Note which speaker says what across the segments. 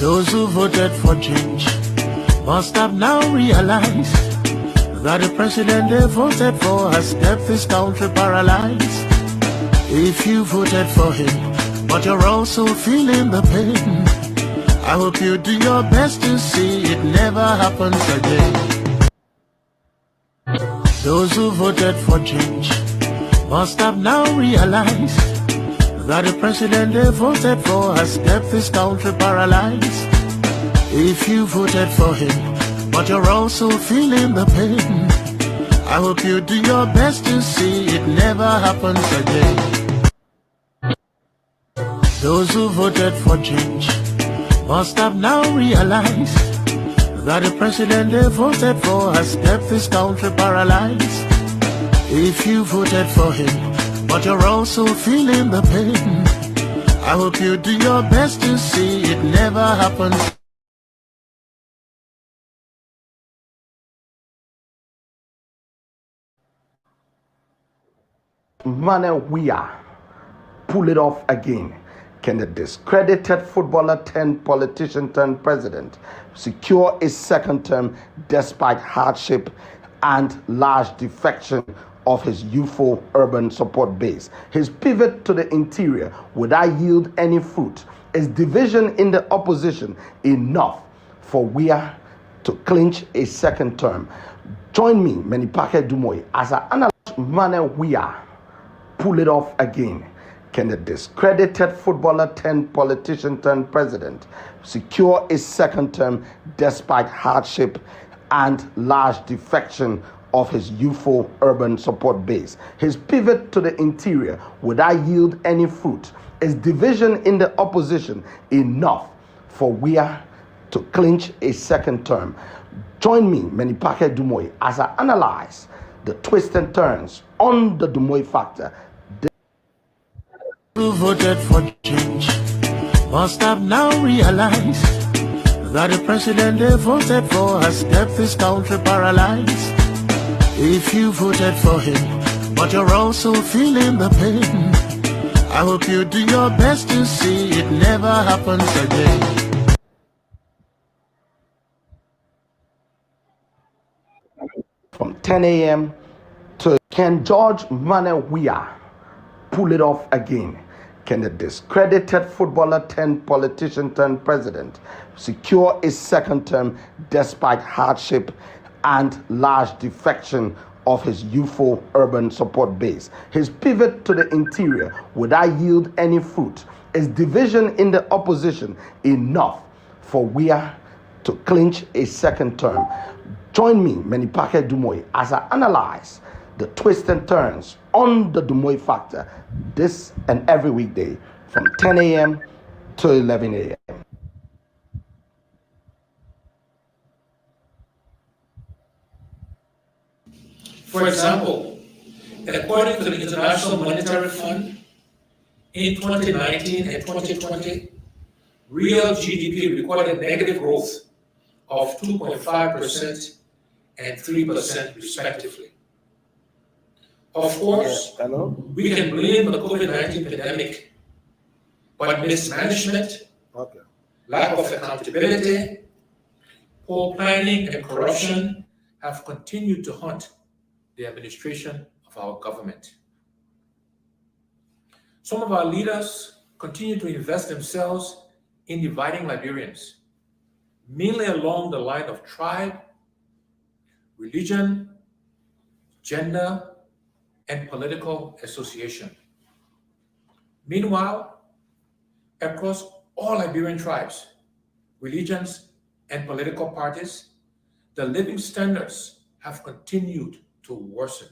Speaker 1: Those who voted for change must have now realized that the president they voted for has kept this country paralyzed. If you voted for him, but you're also feeling the pain, I hope you do your best to see it never happens again. Those who voted for change must have now realized that the president they voted for has kept this country paralyzed. If you voted for him, but you're also feeling the pain, I hope you do your best to see it never happens again. Those who voted for change must have now realized that the president they voted for has kept this country paralyzed. If you voted for him, but you're also feeling the pain, I hope you do your best to see it never happens.
Speaker 2: We are pull it off again. Can the discredited footballer turned politician turned president secure a second term despite hardship and large defection of his youthful urban support base? His pivot to the interior, would that yield any fruit? Is division in the opposition enough for Weah to clinch a second term? Join me, Menipake Dumoy, as I analyze Weah pull it off again. Can the discredited footballer turned politician turned president secure a second term despite hardship and large defection of his youthful urban support base? His pivot to the interior, would that yield any fruit? Is division in the opposition enough for Weah to clinch a second term? Join me, Menipake Dumoy, as I analyze the twists and turns on the Dumoy factor.
Speaker 1: Who voted for change must have now realized that the president they voted for has kept this country paralyzed. If you voted for him, but you're also feeling the pain, I hope you do your best to see it never happens again.
Speaker 2: From 10 a.m. to Can George Weah pull it off again? Can the discredited footballer turned politician turned president secure a second term despite hardship and large defection of his youthful urban support base? His pivot to the interior, would that yield any fruit? Is division in the opposition enough for Weah to clinch a second term? Join me, Menipake Dumoy, as I analyze the twists and turns on the Dumoy factor this and every weekday from 10 a.m. to 11 a.m.
Speaker 3: For example, according to the International Monetary Fund, in 2019 and 2020, real GDP recorded negative growth of 2.5% and 3% respectively. Of course, we can blame the COVID-19 pandemic, but mismanagement, lack of accountability, poor planning, and corruption have continued to haunt the administration of our government. Some of our leaders continue to invest themselves in dividing Liberians, mainly along the line of tribe, religion, gender, and political association. Meanwhile, across all Liberian tribes, religions, and political parties, the living standards have continued to worsen.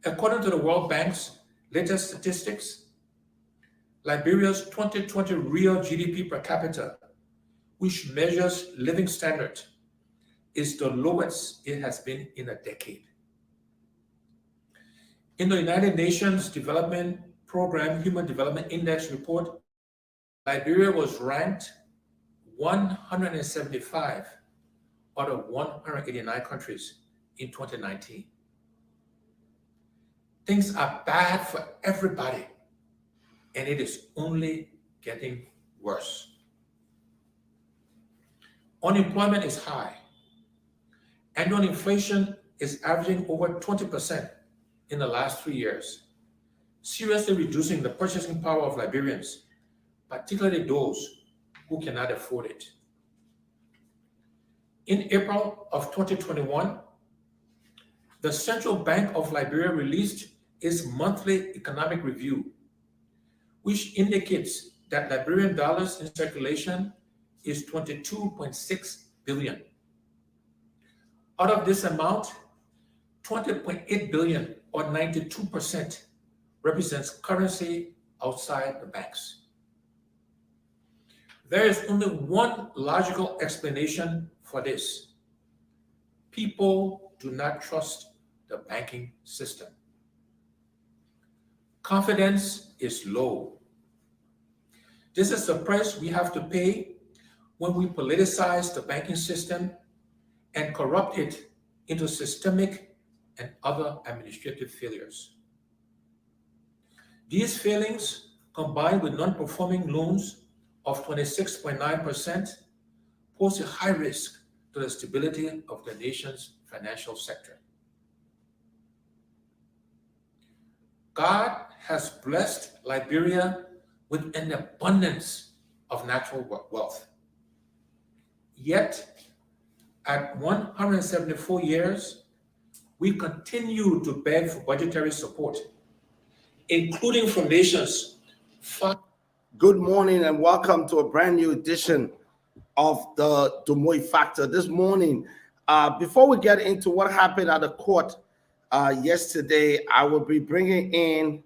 Speaker 3: According to the World Bank's latest statistics, Liberia's 2020 real GDP per capita, which measures living standard, is the lowest it has been in a decade. In the United Nations Development Program Human Development Index report, Liberia was ranked 175 out of 189 countries in 2019. Things are bad for everybody, and it is only getting worse. Unemployment is high. Annual inflation is averaging over 20% in the last 3 years, seriously reducing the purchasing power of Liberians, particularly those who cannot afford it. In April of 2021, the Central Bank of Liberia released its monthly economic review, which indicates that Liberian dollars in circulation is 22.6 billion. Out of this amount, 20.8 billion, or 92%, represents currency outside the banks. There is only one logical explanation for this. People do not trust the banking system. Confidence is low. This is the price we have to pay when we politicize the banking system and corrupt it into systemic and other administrative failures. These failings, combined with non-performing loans of 26.9%, pose a high risk to the stability of the nation's financial sector. God has blessed Liberia with an abundance of natural wealth. Yet, at 174 years, we continue to beg for budgetary support, including from nations far.
Speaker 2: Good morning and welcome to a brand new edition of the Dumoy Factor. This morning, before we get into what happened at the court yesterday, I will be bringing in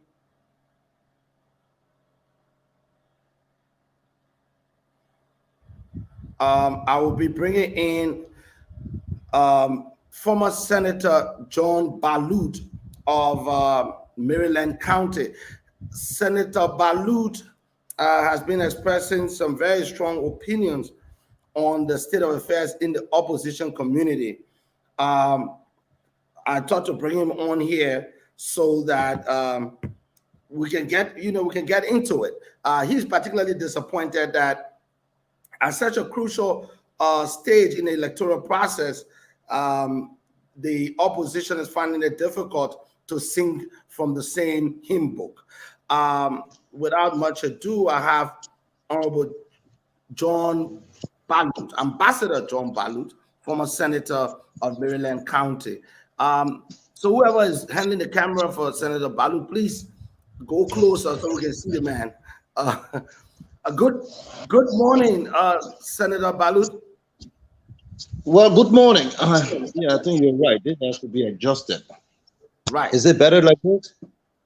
Speaker 2: former Senator John Balut of Maryland County. Senator Balut has been expressing some very strong opinions on the state of affairs in the opposition community. I thought to bring him on here so that we can get into it. He's particularly disappointed that at such a crucial stage in the electoral process, the opposition is finding it difficult to sing from the same hymn book. Without much ado, I have Honorable John Balut, Ambassador John Balut, former Senator of Maryland County. So whoever is handling the camera for Senator Balut, please go closer so we can see the man. Good morning, Senator Balut.
Speaker 4: Well, good morning. Yeah, I think you're right. This has to be adjusted.
Speaker 2: Right.
Speaker 4: Is it better like this?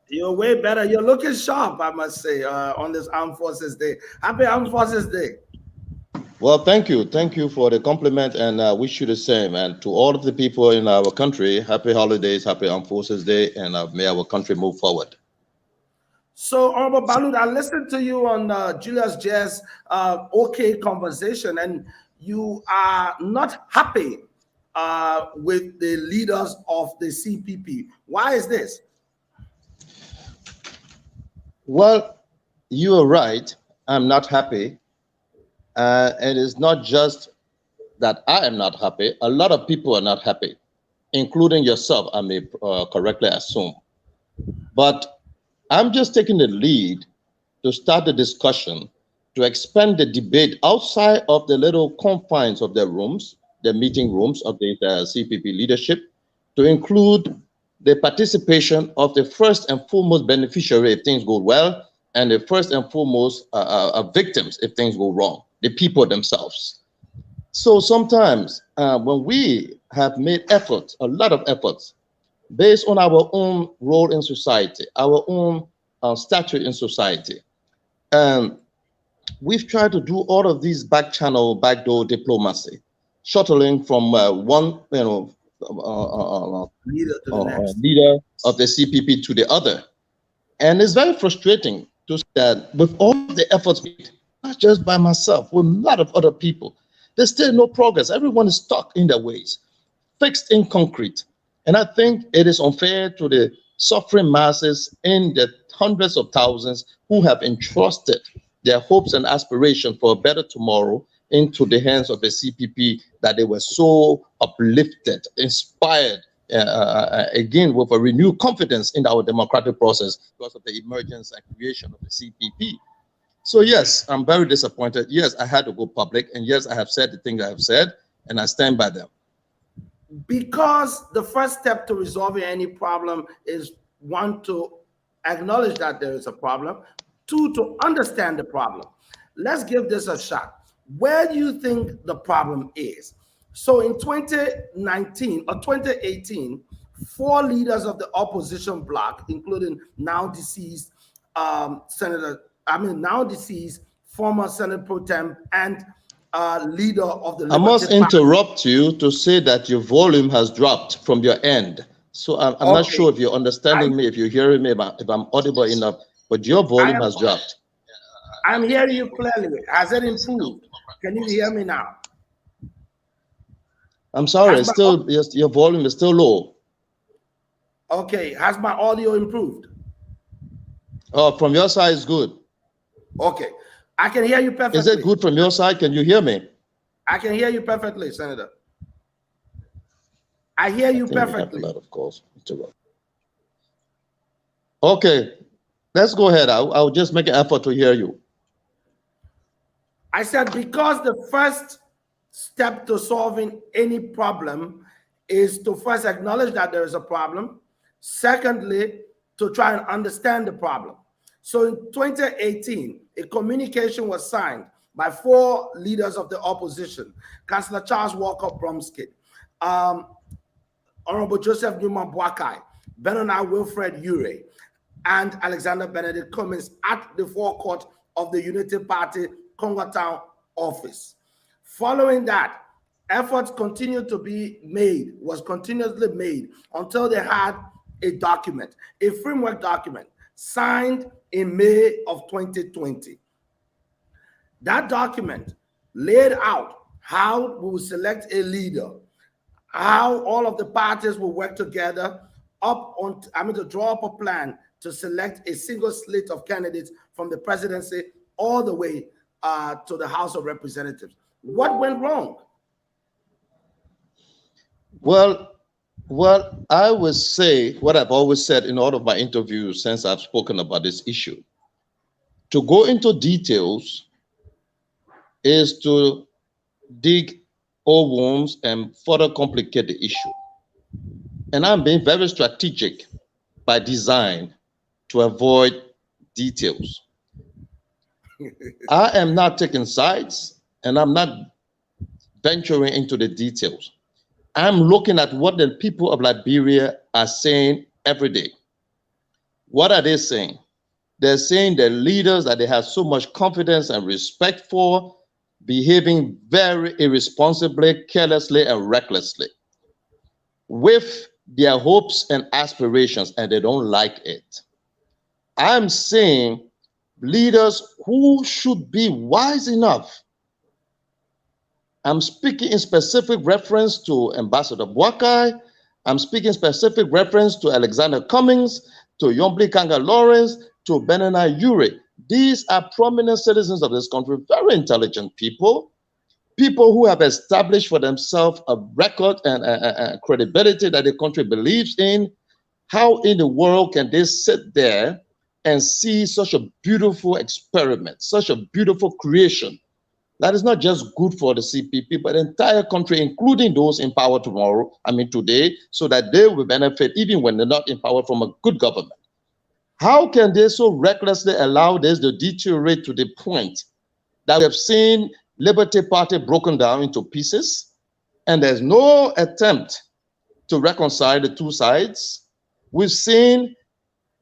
Speaker 2: You're way better. You're looking sharp, I must say, on this Armed Forces Day. Happy Armed Forces Day.
Speaker 4: Well, thank you. Thank you for the compliment, and wish you the same. And to all of the people in our country, happy holidays, happy Armed Forces Day, and may our country move forward.
Speaker 2: So, Honorable Balut, I listened to you on Julius J's OK conversation, and you are not happy with the leaders of the CPP. Why is this?
Speaker 4: Well, you are right. I'm not happy. It is not just that I am not happy. A lot of people are not happy, including yourself, I may correctly assume. But I'm just taking the lead to start the discussion, to expand the debate outside of the little confines of the rooms, the meeting rooms of the CPP leadership, to include the participation of the first and foremost beneficiary if things go well, and the first and foremost victims if things go wrong, the people themselves. So sometimes when we have made efforts, a lot of efforts, based on our own role in society, our own stature in society, we've tried to do all of these back-channel, backdoor diplomacy, shuttling from one leader of the CPP to the other. And it's very frustrating to see that with all the efforts made, not just by myself, with a lot of other people, there's still no progress. Everyone is stuck in their ways, fixed in concrete. And I think it is unfair to the suffering masses in the hundreds of thousands who have entrusted their hopes and aspirations for a better tomorrow into the hands of the CPP that they were so uplifted, inspired, again, with a renewed confidence in our democratic process because of the emergence and creation of the CPP. So yes, I'm very disappointed. Yes, I had to go public, and yes, I have said the things I have said, and I stand by them.
Speaker 2: Because the first step to resolving any problem is, one, to acknowledge that there is a problem, two, to understand the problem. Let's give this a shot. Where do you think the problem is? So in 2019 or 2018, 4 leaders of the opposition bloc, including now deceased former Senate Pro Tem and leader of the Liberty
Speaker 4: I must
Speaker 2: Party.
Speaker 4: interrupt you to say that your volume has dropped from your end. So I'm not sure if you're understanding me, if you're hearing me, if I'm audible enough, but your volume has dropped.
Speaker 2: I'm hearing you clearly. Has it improved? Can you hear me now?
Speaker 4: I'm sorry, it's still, yes, your volume is still low.
Speaker 2: Okay, has my audio improved?
Speaker 4: Oh, from your side is good.
Speaker 2: Okay, I can hear you perfectly.
Speaker 4: Is it good from your side? Can you hear me?
Speaker 2: I can hear you perfectly, Senator. I hear you perfectly.
Speaker 4: Of course. Okay, let's go ahead. I'll just make an effort to hear you.
Speaker 2: I said, because the first step to solving any problem is to first acknowledge that there is a problem. Secondly, to try and understand the problem. So in 2018, a communication was signed by 4 leaders of the opposition: Councillor Charles Walker Bromskid, Honorable Joseph Newman Boakai, Benoni Wilfred Ure, and Alexander Benedict Cummings at the forecourt of the Unity Party Congo Town office. Following that, efforts continued to be made, was continuously made until they had a document, a framework document signed in May of 2020. That document laid out how we will select a leader, how all of the parties will work together to draw up a plan to select a single slate of candidates from the presidency all the way to the House of Representatives. What went wrong?
Speaker 4: Well, I would say what I've always said in all of my interviews since I've spoken about this issue. To go into details is to dig old wounds and further complicate the issue. And I'm being very strategic by design to avoid details. I am not taking sides, and I'm not venturing into the details. I'm looking at what the people of Liberia are saying every day. What are they saying? They're saying the leaders that they have so much confidence and respect for behaving very irresponsibly, carelessly, and recklessly with their hopes and aspirations, and they don't like it. I'm saying leaders who should be wise enough. I'm speaking in specific reference to Ambassador Boakai. I'm speaking specific reference to Alexander Cummings, to Yombli Kanga Lawrence, to Benoni Ure. These are prominent citizens of this country, very intelligent people, people who have established for themselves a record and credibility that the country believes in. How in the world can they sit there and see such a beautiful experiment, such a beautiful creation that is not just good for the CPP, but the entire country, including those in power today, so that they will benefit even when they're not in power from a good government? How can they so recklessly allow this to deteriorate to the point that we have seen Liberty Party broken down into pieces, and there's no attempt to reconcile the two sides? We've seen,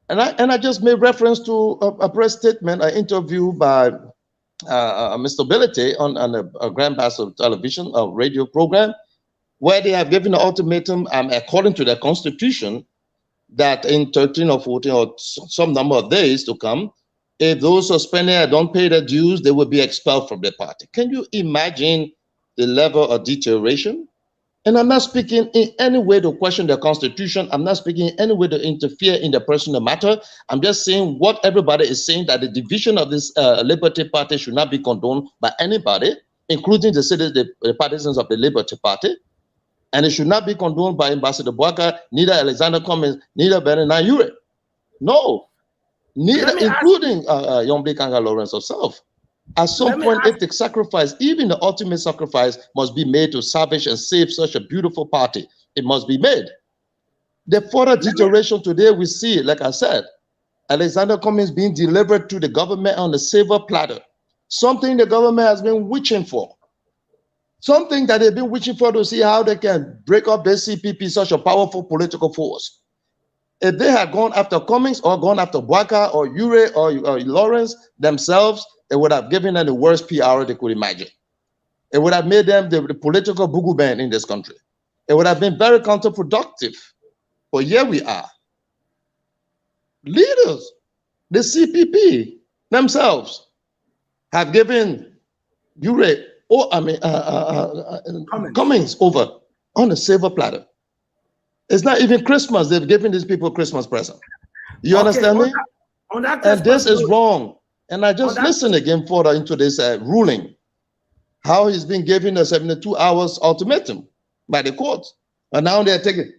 Speaker 4: and I just made reference to a press statement, an interview by Mr. Bility on a Grand Bassa television, a radio program, where they have given an ultimatum, according to their constitution, that in 13 or 14 or some number of days to come, if those suspended don't pay their dues, they will be expelled from the party. Can you imagine the level of deterioration? And I'm not speaking in any way to question the constitution. I'm not speaking in any way to interfere in the personal matter. I'm just saying what everybody is saying, that the division of this Liberty Party should not be condoned by anybody, including the partisans of the Liberty Party. And it should not be condoned by Ambassador Boakai, neither Alexander Cummings, neither Bernard Ure. No, neither, including Yombi Kanga Lawrence herself. At some point, if the sacrifice, even the ultimate sacrifice, must be made to salvage and save such a beautiful party, it must be made. The further deterioration today, we see, like I said, Alexander Cummings being delivered to the government on a silver platter, something the government has been wishing for. Something that they've been wishing for to see how they can break up the CPP, such a powerful political force. If they had gone after Cummings or gone after Boakai or Ure or Lawrence themselves, it would have given them the worst PR they could imagine. It would have made them the political boogoo band in this country. It would have been very counterproductive. But here we are. Leaders, the CPP themselves, have given Ure, Cummings over on a silver platter. It's not even Christmas. They've given these people Christmas present. You understand me? And this is wrong. And I just listen again further into this ruling, how he's been given a 72 hours ultimatum by the courts. And now they're taking,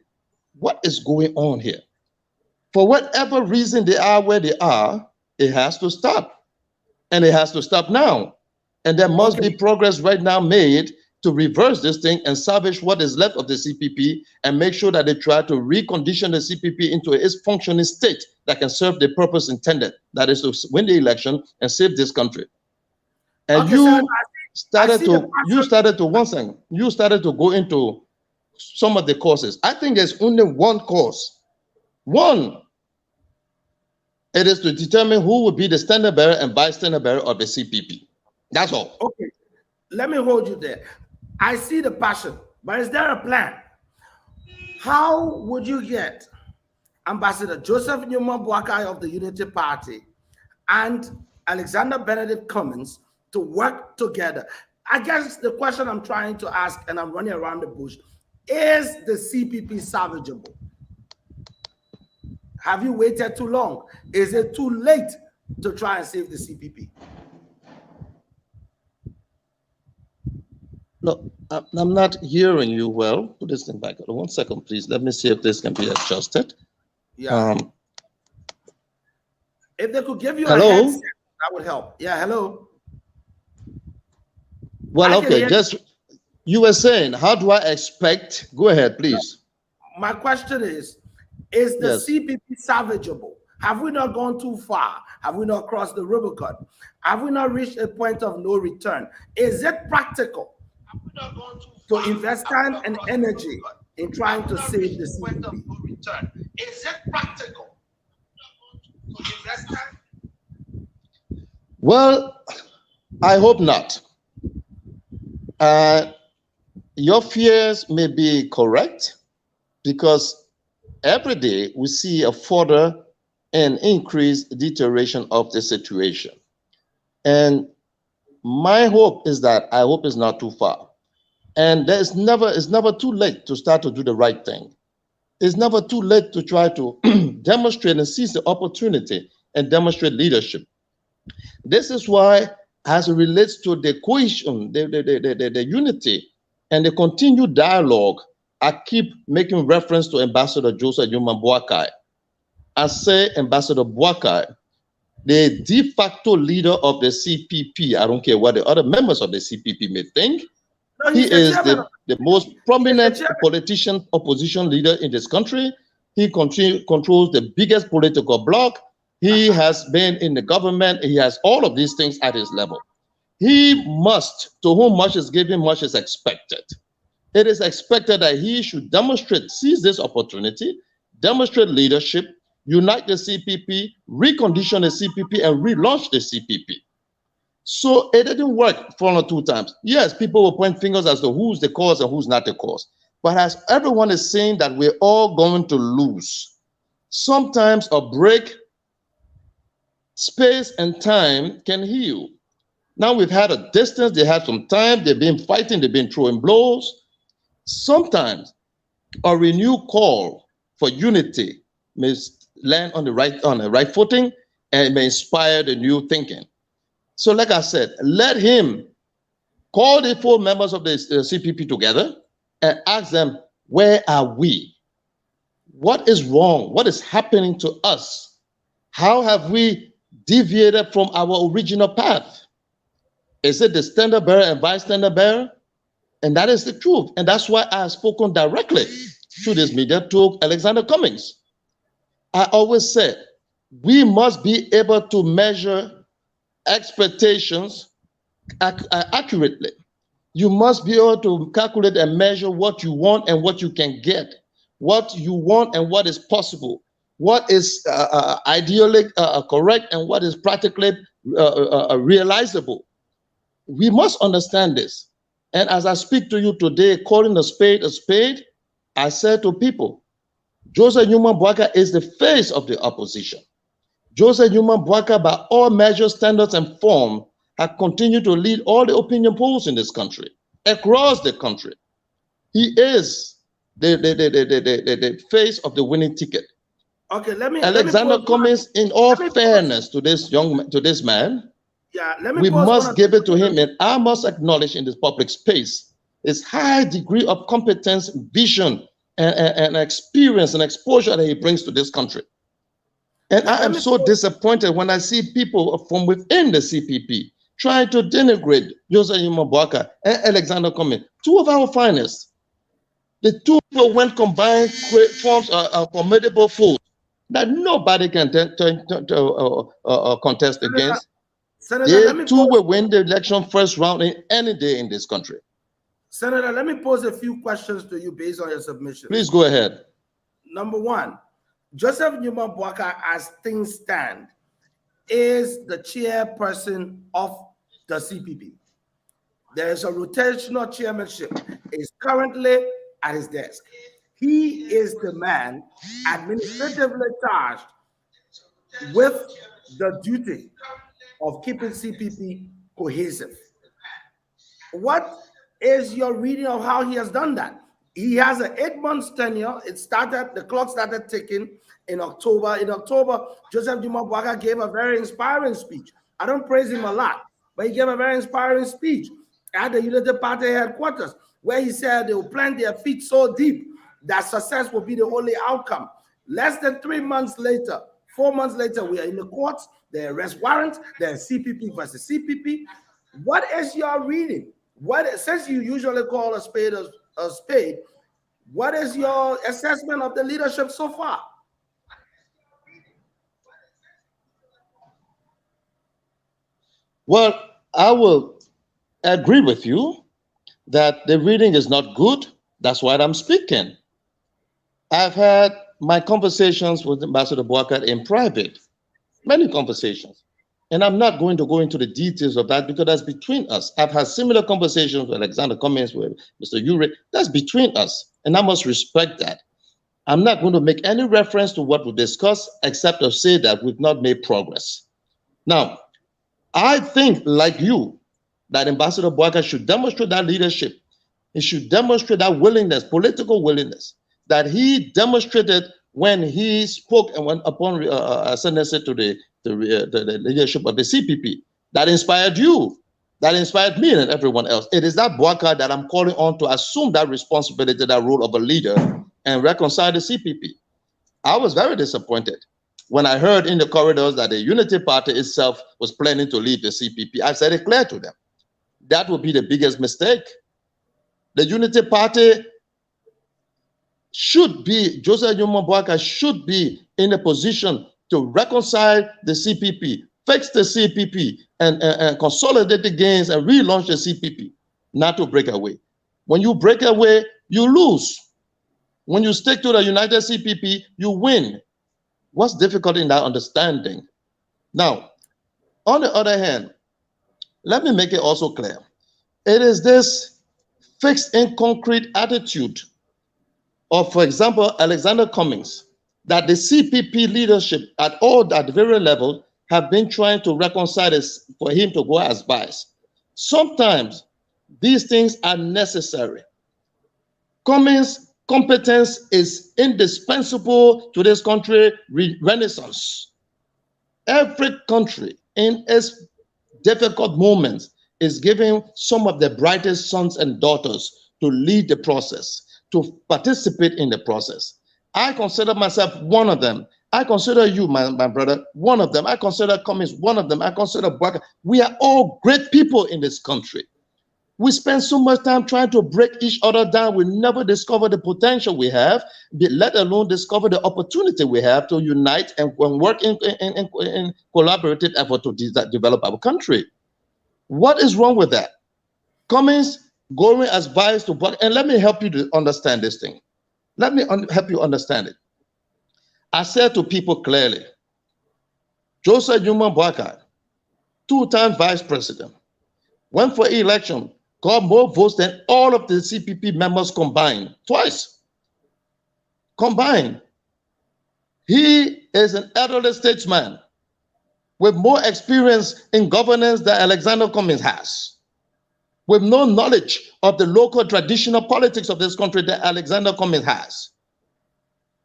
Speaker 4: what is going on here? For whatever reason they are where they are, it has to stop. And it has to stop now. And there must be progress right now made to reverse this thing and salvage what is left of the CPP and make sure that they try to recondition the CPP into its functioning state that can serve the purpose intended, that is to win the election and save this country. And you started to go into some of the causes. I think there's only one cause. One. It is to determine who will be the standard bearer and vice standard bearer of the CPP. That's all.
Speaker 2: Okay, let me hold you there. I see the passion, but is there a plan? How would you get Ambassador Joseph Newman Boakai of the Unity Party and Alexander Benedict Cummings to work together? I guess the question I'm trying to ask, and I'm running around the bush, is the CPP salvageable? Have you waited too long? Is it too late to try and save the CPP?
Speaker 4: No, I'm not hearing you well. Put this thing back. 1 second, please. Let me see if this can be adjusted.
Speaker 2: Yeah. If they could give you
Speaker 4: hello?
Speaker 2: A headset, that would help. Yeah, hello.
Speaker 4: Well, okay, just you were saying, how do I expect? Go ahead, please.
Speaker 2: My question is the CPP salvageable? Have we not gone too far? Have we not crossed the Rubicon? Have we not reached a point of no return? Is it practical to invest time and energy in trying to save the CPP? Is it practical to invest time?
Speaker 4: Well, I hope not. Your fears may be correct, because every day we see a further and increased deterioration of the situation. And my hope is that I hope it's not too far. And it's never too late to start to do the right thing. It's never too late to try to demonstrate and seize the opportunity and demonstrate leadership. This is why, as it relates to the cohesion, the unity, and the continued dialogue, I keep making reference to Ambassador Joseph Newman Boakai. I say Ambassador Boakai, the de facto leader of the CPP. I don't care what the other members of the CPP may think. No, he is the most prominent politician, opposition leader in this country. He controls the biggest political bloc. He has been in the government. He has all of these things at his level. He must, to whom much is given, much is expected. It is expected that he should demonstrate, seize this opportunity, demonstrate leadership, unite the CPP, recondition the CPP, and relaunch the CPP. So it didn't work 1 or 2 times. Yes, people will point fingers as to who's the cause and who's not the cause. But as everyone is saying that we're all going to lose, sometimes a break, space and time can heal. Now we've had a distance, they had some time, they've been fighting, they've been throwing blows. Sometimes a renewed call for unity may land on the right footing, and it may inspire the new thinking. So like I said, let him call the 4 members of the CPP together and ask them, where are we? What is wrong? What is happening to us? How have we deviated from our original path? Is it the standard bearer and vice standard bearer? And that is the truth. And that's why I have spoken directly through this media to Alexander Cummings. I always said, we must be able to measure expectations accurately. You must be able to calculate and measure what you want and what you can get, what you want and what is possible, what is ideally correct and what is practically realizable. We must understand this. And as I speak to you today, calling a spade, I said to people, Joseph Newman Boakai is the face of the opposition. Joseph Newman Boakai, by all measures, standards, and form, has continued to lead all the opinion polls in this country, across the country. He is the face of the winning ticket.
Speaker 2: Okay,
Speaker 4: Alexander Cummings, in all fairness to this man, we must give it to him, and I must acknowledge in this public space his high degree of competence, vision, and experience and exposure that he brings to this country. And I am so disappointed when I see people from within the CPP trying to denigrate Joseph Newman Boakai and Alexander Cummings, 2 of our finest. The 2 people, when combined, forms a formidable force that nobody can contest against.
Speaker 2: Senator,
Speaker 4: they 2 will win the election first round in any day in this country.
Speaker 2: Senator, let me pose a few questions to you based on your submission.
Speaker 4: Please go ahead.
Speaker 2: Number 1, Joseph Newman Boakai, as things stand, is the chairperson of the CPP. There is a rotational chairmanship. He's currently at his desk. He is the man administratively charged with the duty of keeping CPP cohesive. What is your reading of how he has done that? He has an 8-month tenure. The clock started ticking in October. In October, Joseph Newman Boakai gave a very inspiring speech. I don't praise him a lot, but he gave a very inspiring speech at the Unity Party headquarters, where he said they will plant their feet so deep that success will be the only outcome. Less than 3 months later, 4 months later, we are in the courts. There are arrest warrants. There are CPP versus CPP. What is your reading? Since you usually call a spade a spade, what is your assessment of the leadership so far?
Speaker 4: Well, I will agree with you that the reading is not good. That's why I'm speaking. I've had my conversations with Ambassador Boakai in private, many conversations. And I'm not going to go into the details of that because that's between us. I've had similar conversations with Alexander Cummings, with Mr. Ure. That's between us, and I must respect that. I'm not going to make any reference to what we discussed, except to say that we've not made progress. Now, I think, like you, that Ambassador Boakai should demonstrate that leadership. He should demonstrate that willingness, political willingness, that he demonstrated when he spoke and went upon ascendancy to the leadership of the CPP. That inspired you, that inspired me and everyone else. It is that Boakai that I'm calling on to assume that responsibility, that role of a leader, and reconcile the CPP. I was very disappointed when I heard in the corridors that the Unity Party itself was planning to leave the CPP. I said it clear to them. That would be the biggest mistake. The Unity Party should be, Joseph Newman Boakai should be in a position to reconcile the CPP, fix the CPP, and consolidate the gains and relaunch the CPP, not to break away. When you break away, you lose. When you stick to the United CPP, you win. What's difficult in that understanding? Now, on the other hand, let me make it also clear. It is this fixed in concrete attitude of, for example, Alexander Cummings, that the CPP leadership at the very level have been trying to reconcile this for him to go as vice. Sometimes these things are necessary. Cummings' competence is indispensable to this country renaissance. Every country in its difficult moments is giving some of the brightest sons and daughters to lead the process, to participate in the process. I consider myself one of them. I consider you, my brother, one of them. I consider Cummings one of them. I consider Bwaka. We are all great people in this country. We spend so much time trying to break each other down. We never discover the potential we have, let alone discover the opportunity we have to unite and work in collaborative effort to develop our country. What is wrong with that? Cummings going as vice to Bwaka, and let me help you to understand this thing. Let me help you understand it. I said to people clearly, Joseph Yuma Bwaka, two-time vice president, went for election, got more votes than all of the CPP members combined, twice. Combined. He is an elderly statesman with more experience in governance than Alexander Cummings has, with no knowledge of the local traditional politics of this country than Alexander Cummings has,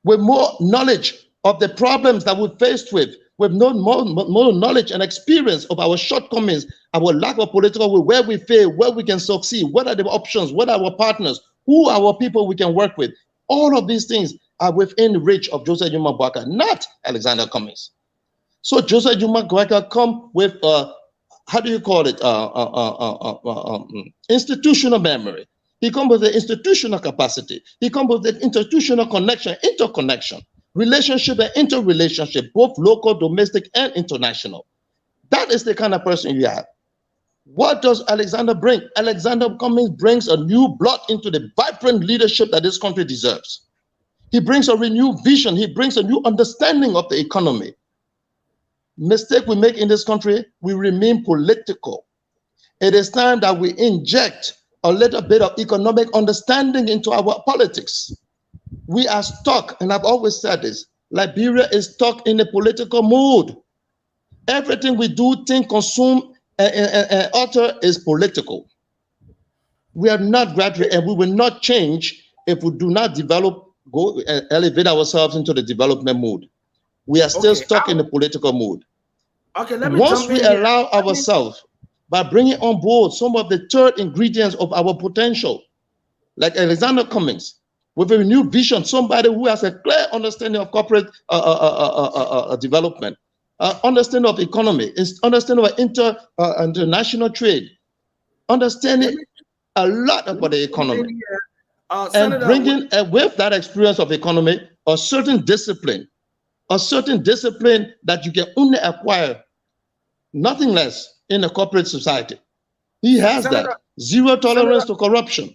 Speaker 4: with more knowledge of the problems that we're faced with no more knowledge and experience of our shortcomings, our lack of political will, where we fail, where we can succeed, what are the options, what are our partners, who are our people we can work with. All of these things are within reach of Joseph Yuma Bwaka, not Alexander Cummings. So Joseph Yuma Bwaka come with, how do you call it, institutional memory. He comes with the institutional capacity. He comes with the institutional connection, interconnection, relationship and interrelationship, both local, domestic, and international. That is the kind of person you have. What does Alexander bring? Alexander Cummings brings a new blood into the vibrant leadership that this country deserves. He brings a renewed vision. He brings a new understanding of the economy. Mistake we make in this country, we remain political. It is time that we inject a little bit of economic understanding into our politics. We are stuck, and I've always said this, Liberia is stuck in a political mood. Everything we do, think, consume, and utter is political. We are not graduate, and we will not change if we do not develop, go and elevate ourselves into the development mood. We are still stuck in the political mood.
Speaker 2: Okay, let me
Speaker 4: Once we allow ourselves, by bringing on board some of the third ingredients of our potential, like Alexander Cummings, with a new vision, somebody who has a clear understanding of corporate development, understanding of economy, understanding of international trade, understanding a lot about the economy, and bringing with that experience of economy a certain discipline that you can only acquire, nothing less, in a corporate society. He has that. Zero tolerance to corruption.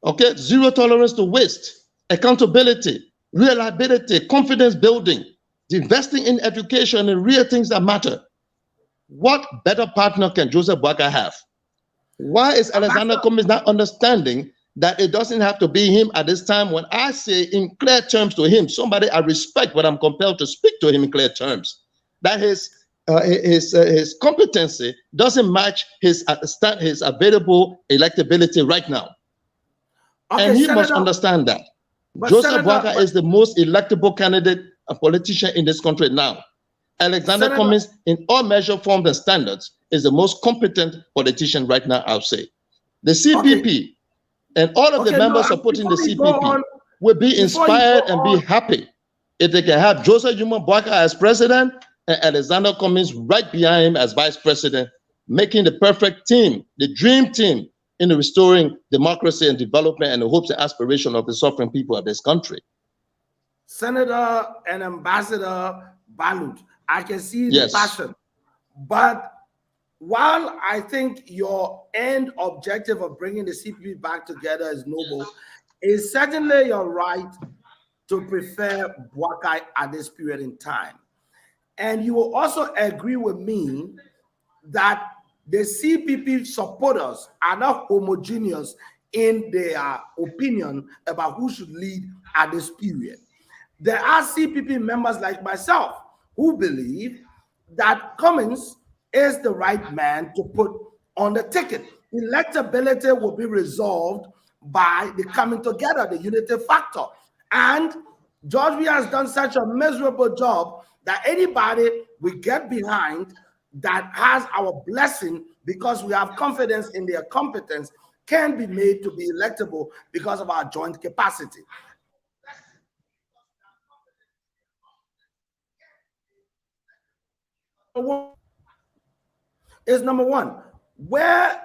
Speaker 4: Okay, zero tolerance to waste, accountability, reliability, confidence building, investing in education and real things that matter. What better partner can Joseph Bwaka have? Why is Alexander Cummings not understanding that it doesn't have to be him at this time? When I say in clear terms to him, somebody I respect, but I'm compelled to speak to him in clear terms, that his competency doesn't match his available electability right now. Okay, and he must understand that. Joseph Bwaka is the most electable candidate, a politician in this country now. Alexander Cummings, in all measure, forms, and standards, is the most competent politician right now, I'll say. The CPP and all of the members supporting the CPP will be inspired and be happy if they can have Joseph Yuma Bwaka as president and Alexander Cummings right behind him as vice president, making the perfect team, the dream team, in restoring democracy and development and the hopes and aspirations of the suffering people of this country.
Speaker 2: Senator and Ambassador Balut, I can see the passion, but while I think your end objective of bringing the CPP back together is noble, it's certainly your right to prefer Bwaka at this period in time. And you will also agree with me that the CPP supporters are not homogeneous in their opinion about who should lead at this period. There are CPP members like myself who believe that Cummings is the right man to put on the ticket. Electability will be resolved by the coming together, the unity factor. And George has done such a miserable job that anybody we get behind that has our blessing because we have confidence in their competence can be made to be electable because of our joint capacity. Is number one, where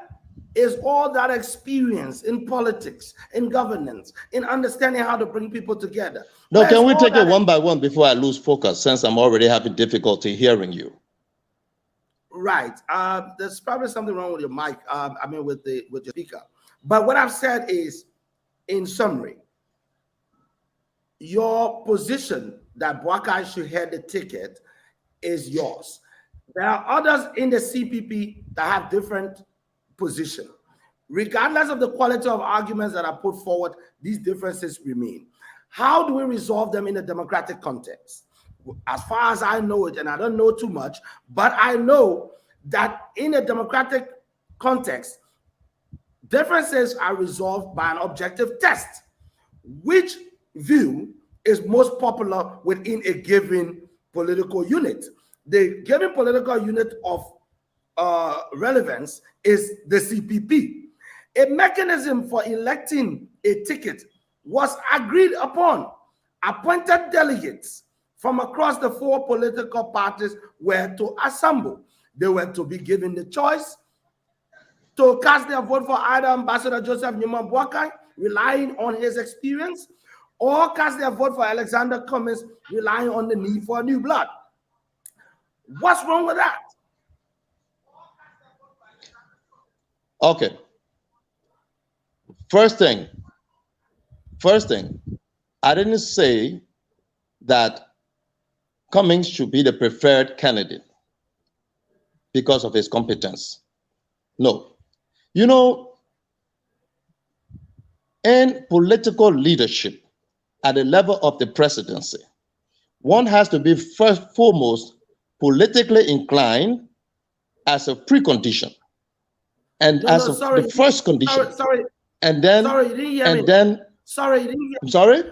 Speaker 2: is all that experience in politics, in governance, in understanding how to bring people together?
Speaker 4: No, can we take it one by one before I lose focus, since I'm already having difficulty hearing you?
Speaker 2: Right. There's probably something wrong with your mic. With your speaker. But what I've said is, in summary, your position that Boakai should head the ticket is yours. There are others in the CPP that have different position. Regardless of the quality of arguments that are put forward, these differences remain. How do we resolve them in a democratic context? As far as I know it, and I don't know too much, but I know that in a democratic context, differences are resolved by an objective test. Which view is most popular within a given political unit? The given political unit of relevance is the CPP. A mechanism for electing a ticket was agreed upon. Appointed delegates from across the four political parties were to assemble. They were to be given the choice to cast their vote for either Ambassador Joseph Newman Boakai, relying on his experience, or cast their vote for Alexander Cummings, relying on the need for new blood. What's wrong with that?
Speaker 4: Okay. First thing, I didn't say that Cummings should be the preferred candidate because of his competence. No. You know, in political leadership at the level of the presidency, one has to be foremost politically inclined as a precondition, and the first condition.
Speaker 2: Sorry,
Speaker 4: and then
Speaker 2: you didn't hear me. Sorry, you didn't hear me.
Speaker 4: Sorry?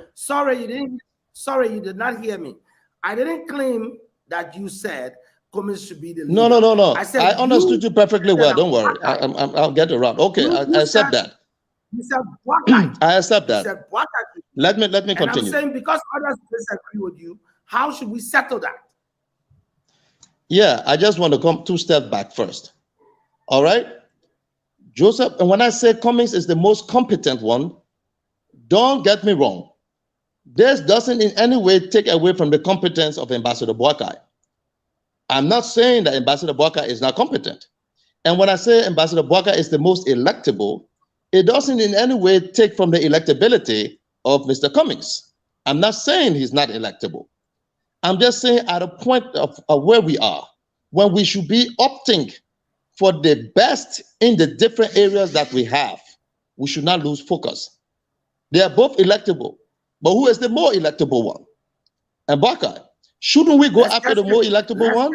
Speaker 2: Sorry, you did not hear me. I didn't claim that you said Cummings should be the leader.
Speaker 4: No. I understood you perfectly well. Don't worry. I'll get around. Okay, I accept that.
Speaker 2: You said Boakai.
Speaker 4: I accept that.
Speaker 2: You said Boakai.
Speaker 4: Let me continue.
Speaker 2: And I'm saying, because others disagree with you, how should we settle that?
Speaker 4: Yeah, I just want to come 2 steps back first. All right? Joseph, and when I say Cummings is the most competent one, don't get me wrong. This doesn't in any way take away from the competence of Ambassador Boakai. I'm not saying that Ambassador Boakai is not competent. And when I say Ambassador Boakai is the most electable, it doesn't in any way take from the electability of Mr. Cummings. I'm not saying he's not electable. I'm just saying at a point of where we are, when we should be opting for the best in the different areas that we have, we should not lose focus. They are both electable, but who is the more electable one? And Boakai. Shouldn't we go after the more electable one?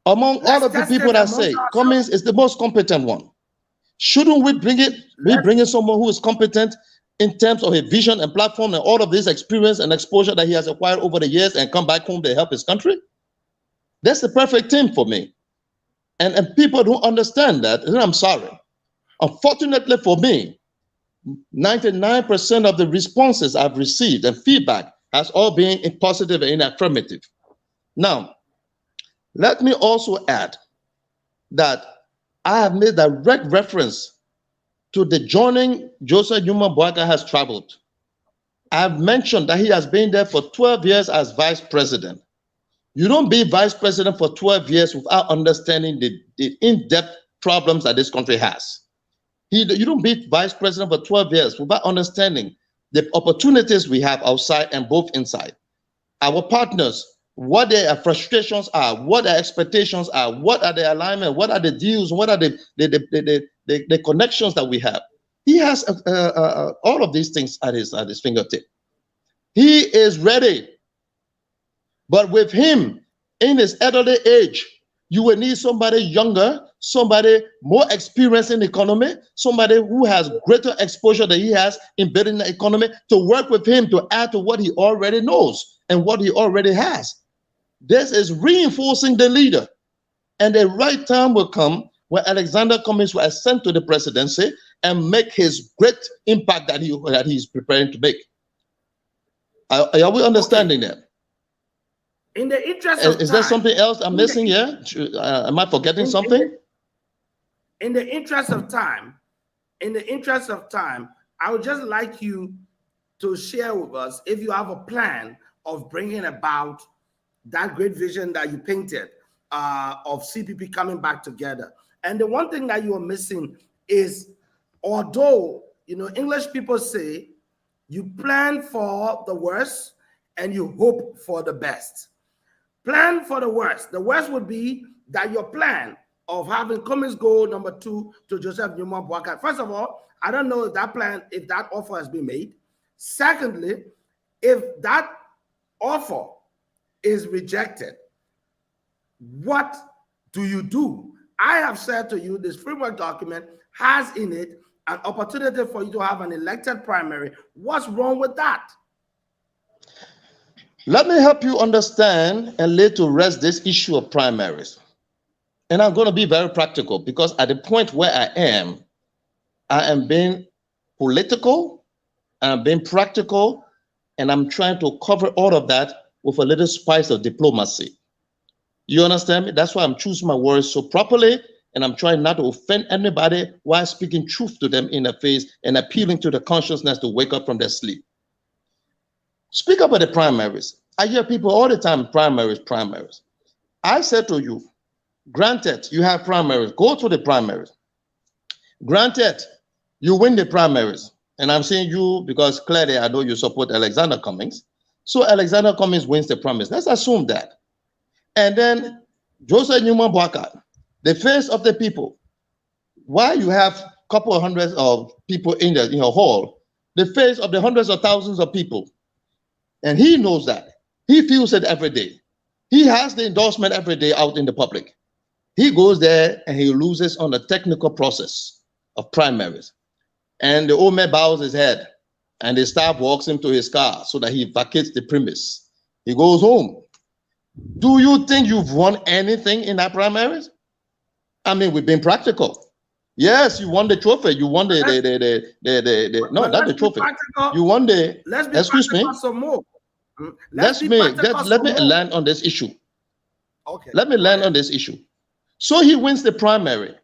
Speaker 4: Among all of the people that say Cummings is the most competent one, shouldn't we bring in someone who is competent in terms of a vision and platform and all of this experience and exposure that he has acquired over the years and come back home to help his country? That's the perfect team for me. And people don't understand that, and I'm sorry. Unfortunately for me, 99% of the responses I've received and feedback has all been in positive and in affirmative. Now, let me also add that I have made direct reference to the journey Joseph Newman Boakai has traveled. I've mentioned that he has been there for 12 years as vice president. You don't be vice president for 12 years without understanding the in-depth problems that this country has. You don't be vice president for 12 years without understanding the opportunities we have outside and both inside. Our partners, what their frustrations are, what their expectations are, what are the alignment, what are the deals, what are the connections that we have. He has all of these things at his fingertip. He is ready. But with him, in his elderly age, you will need somebody younger, somebody more experienced in the economy, somebody who has greater exposure than he has in building the economy, to work with him to add to what he already knows and what he already has. This is reinforcing the leader. And the right time will come when Alexander Cummings will ascend to the presidency and make his great impact that he's preparing to make. Are we understanding that?
Speaker 2: In the interest of time,
Speaker 4: is there something else I'm missing here? Am I forgetting something?
Speaker 2: In the interest of time, I would just like you to share with us if you have a plan of bringing about that great vision that you painted of CPP coming back together. And the one thing that you are missing is, although, you know, English people say you plan for the worst and you hope for the best. Plan for the worst. The worst would be that your plan of having Cummings go number 2 to Joseph Newman Boakai. First of all, I don't know if that offer has been made. Secondly, if that offer is rejected, what do you do? I have said to you, this framework document has in it an opportunity for you to have an elected primary. What's wrong with that?
Speaker 4: Let me help you understand and lay to rest this issue of primaries. And I'm going to be very practical, because at the point where I am being political, I'm being practical, and I'm trying to cover all of that with a little spice of diplomacy. You understand me? That's why I'm choosing my words so properly, and I'm trying not to offend anybody while speaking truth to them in the face and appealing to the consciousness to wake up from their sleep. Speak about the primaries. I hear people all the time, primaries. I said to you, granted, you have primaries, go to the primaries. Granted, you win the primaries. And I'm saying you because clearly I know you support Alexander Cummings. So Alexander Cummings wins the primaries. Let's assume that. And then Joseph Newman Boakai, the face of the people. Why you have a couple of hundreds of people in the hall, the face of the hundreds of thousands of people. And he knows that. He feels it every day. He has the endorsement every day out in the public. He goes there and he loses on the technical process of primaries. And the old man bows his head and the staff walks him to his car so that he vacates the premise. He goes home. Do you think you've won anything in that primaries? I mean, we've been practical. Yes, you won the trophy. You won the no, not the trophy. You won the, excuse me.
Speaker 2: Some more.
Speaker 4: Let me land on this issue.
Speaker 2: Okay.
Speaker 4: Let me land on this issue. So he wins the primary.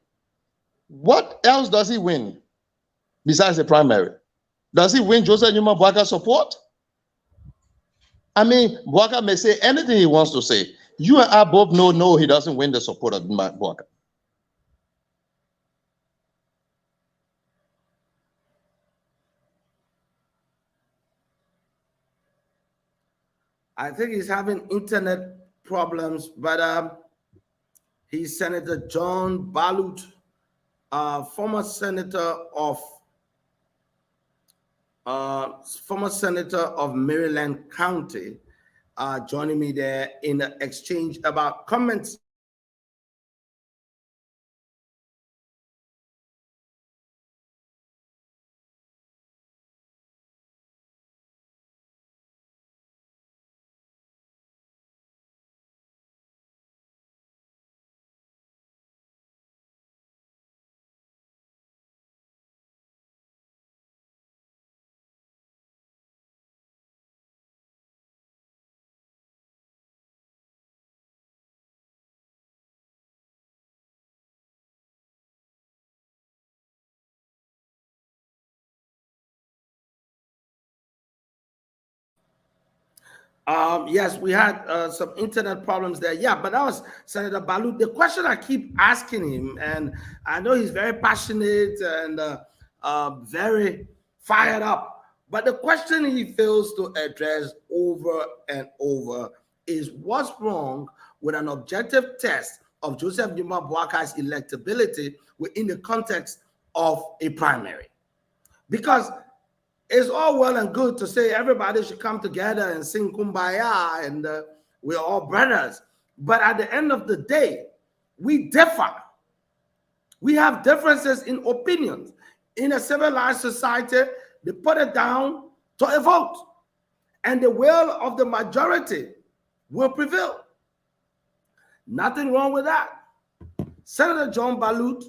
Speaker 4: What else does he win besides the primary? Does he win Joseph Newman Boakai's support? I mean, Boakai may say anything he wants to say. You and I both know, no, he doesn't win the support of Boakai.
Speaker 2: I think he's having internet problems, but he's Senator John Balut, former senator of Maryland County, joining me there in an exchange about comments. Yes, we had some internet problems there. Yeah, but that was Senator Balut. The question I keep asking him, and I know he's very passionate and very fired up, but the question he fails to address over and over is what's wrong with an objective test of Joseph Newman Boakai's electability within the context of a primary. Because it's all well and good to say everybody should come together and sing Kumbaya and we're all brothers. But at the end of the day, we differ. We have differences in opinions. In a civilized society, they put it down to a vote. And the will of the majority will prevail. Nothing wrong with that. Senator John Balut,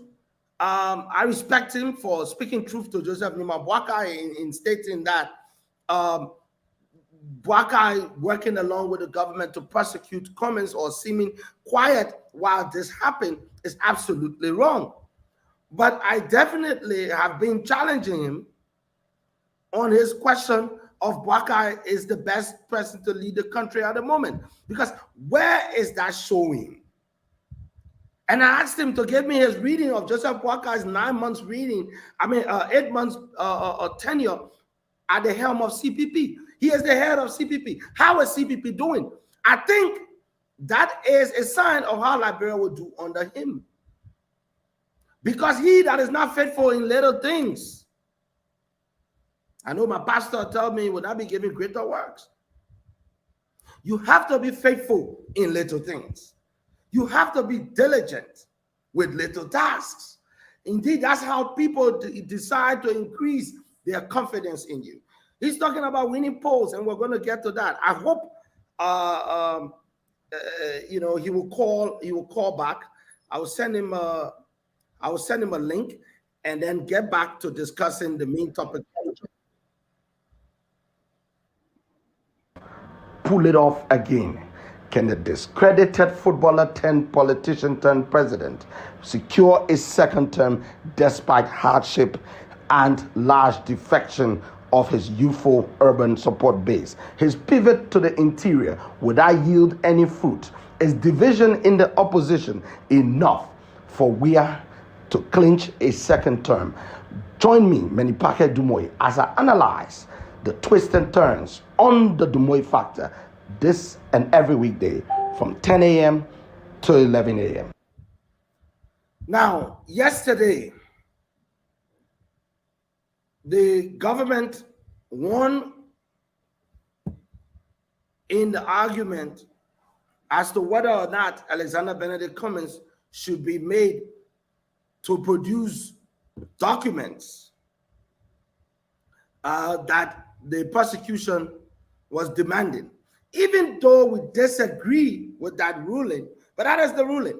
Speaker 2: I respect him for speaking truth to Joseph Nimabwaka in stating that Bwaka working along with the government to prosecute Cummings or seeming quiet while this happened is absolutely wrong. But I definitely have been challenging him on his question of Bwaka is the best person to lead the country at the moment. Because where is that showing? And I asked him to give me his reading of Joseph Bwaka's 9 months reading, 8 months tenure at the helm of CPP. He is the head of CPP. How is CPP doing? I think that is a sign of how Liberia will do under him. Because he that is not faithful in little things, I know my pastor told me, will not be giving greater works. You have to be faithful in little things. You have to be diligent with little tasks. Indeed, that's how people decide to increase their confidence in you. He's talking about winning polls, and we're going to get to that. I hope, he will call. He will call back. I will send him a link, and then get back to discussing the main topic.
Speaker 1: Pull it off again. Can the discredited footballer turned politician turned president secure a second term despite hardship and large defection of his youthful urban support base? His pivot to the interior, would that yield any fruit? Is division in the opposition enough for Weah to clinch a second term? Join me, Menipake Dumoy, as I analyze the twists and turns on the Dumoy Factor this and every weekday from 10 a.m. to 11 a.m.
Speaker 2: Now, yesterday, the government won in the argument as to whether or not Alexander Benedict Cummings should be made to produce documents that the prosecution was demanding. Even though we disagree with that ruling, but that is the ruling.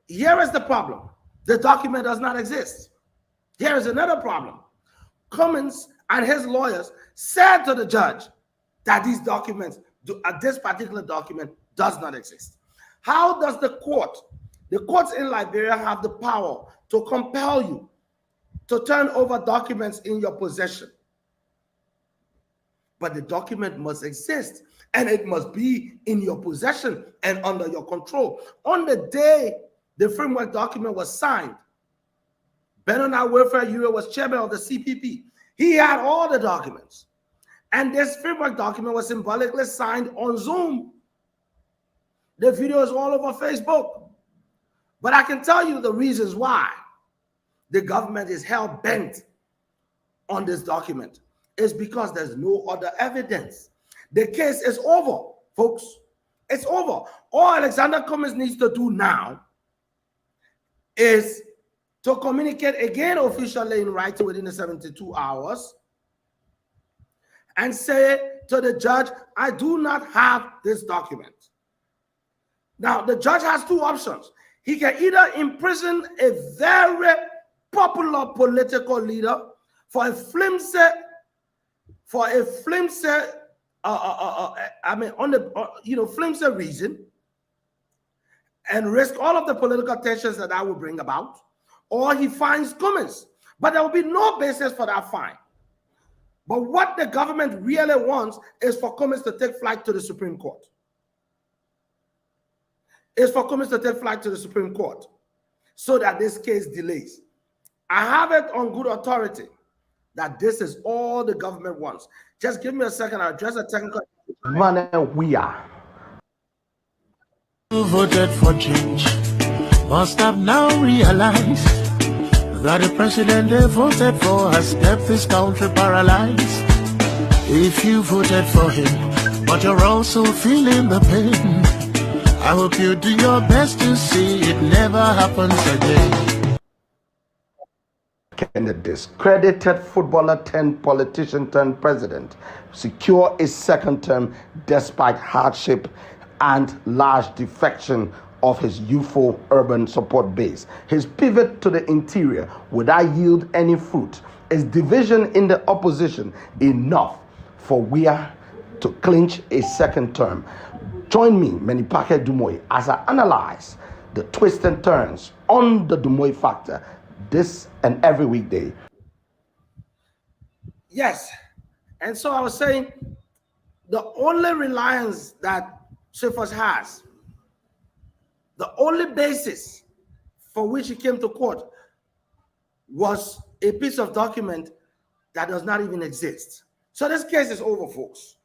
Speaker 2: Here is the problem. The document does not exist. Here is another problem. Cummings and his lawyers said to the judge that these documents, this particular document does not exist. How does the courts in Liberia have the power to compel you to turn over documents in your possession? But the document must exist, and it must be in your possession and under your control. On the day the framework document was signed, Bernard Wilfred Ure was chairman of the CPP. He had all the documents. And this framework document was symbolically signed on Zoom. The video is all over Facebook. But I can tell you the reasons why the government is hell-bent on this document. Is because there's no other evidence. The case is over, folks. It's over. All Alexander Cummings needs to do now is to communicate again officially in writing within the 72 hours and say to the judge, I do not have this document. Now, the judge has two options. He can either imprison a very popular political leader for a flimsy flimsy reason, and risk all of the political tensions that would bring about, or he fines Cummings. But there will be no basis for that fine. But what the government really wants is for Cummings to take flight to the Supreme Court. So that this case delays. I have it on good authority that this is all the government wants. Just give me a second. I'll address a technical.
Speaker 1: Weah, who voted for change must have now realized that the president they voted for has kept this country paralyzed. If you voted for him, but you're also feeling the pain, I hope you do your best to see it never happens again.
Speaker 2: Can the discredited footballer turned politician turned president secure a second term despite hardship and large defection of his youthful urban support base. His pivot to the interior without yield any fruit. Is division in the opposition enough for Weah to clinch a second term? Join me, Menipake Dumoy, as I analyze the twists and turns on the Dumoy factor this and every weekday.
Speaker 5: Yes. And so I was saying, the only reliance that Cephas has, the only basis for which he came to court was a piece of document that does not even exist. So this case is over, folks.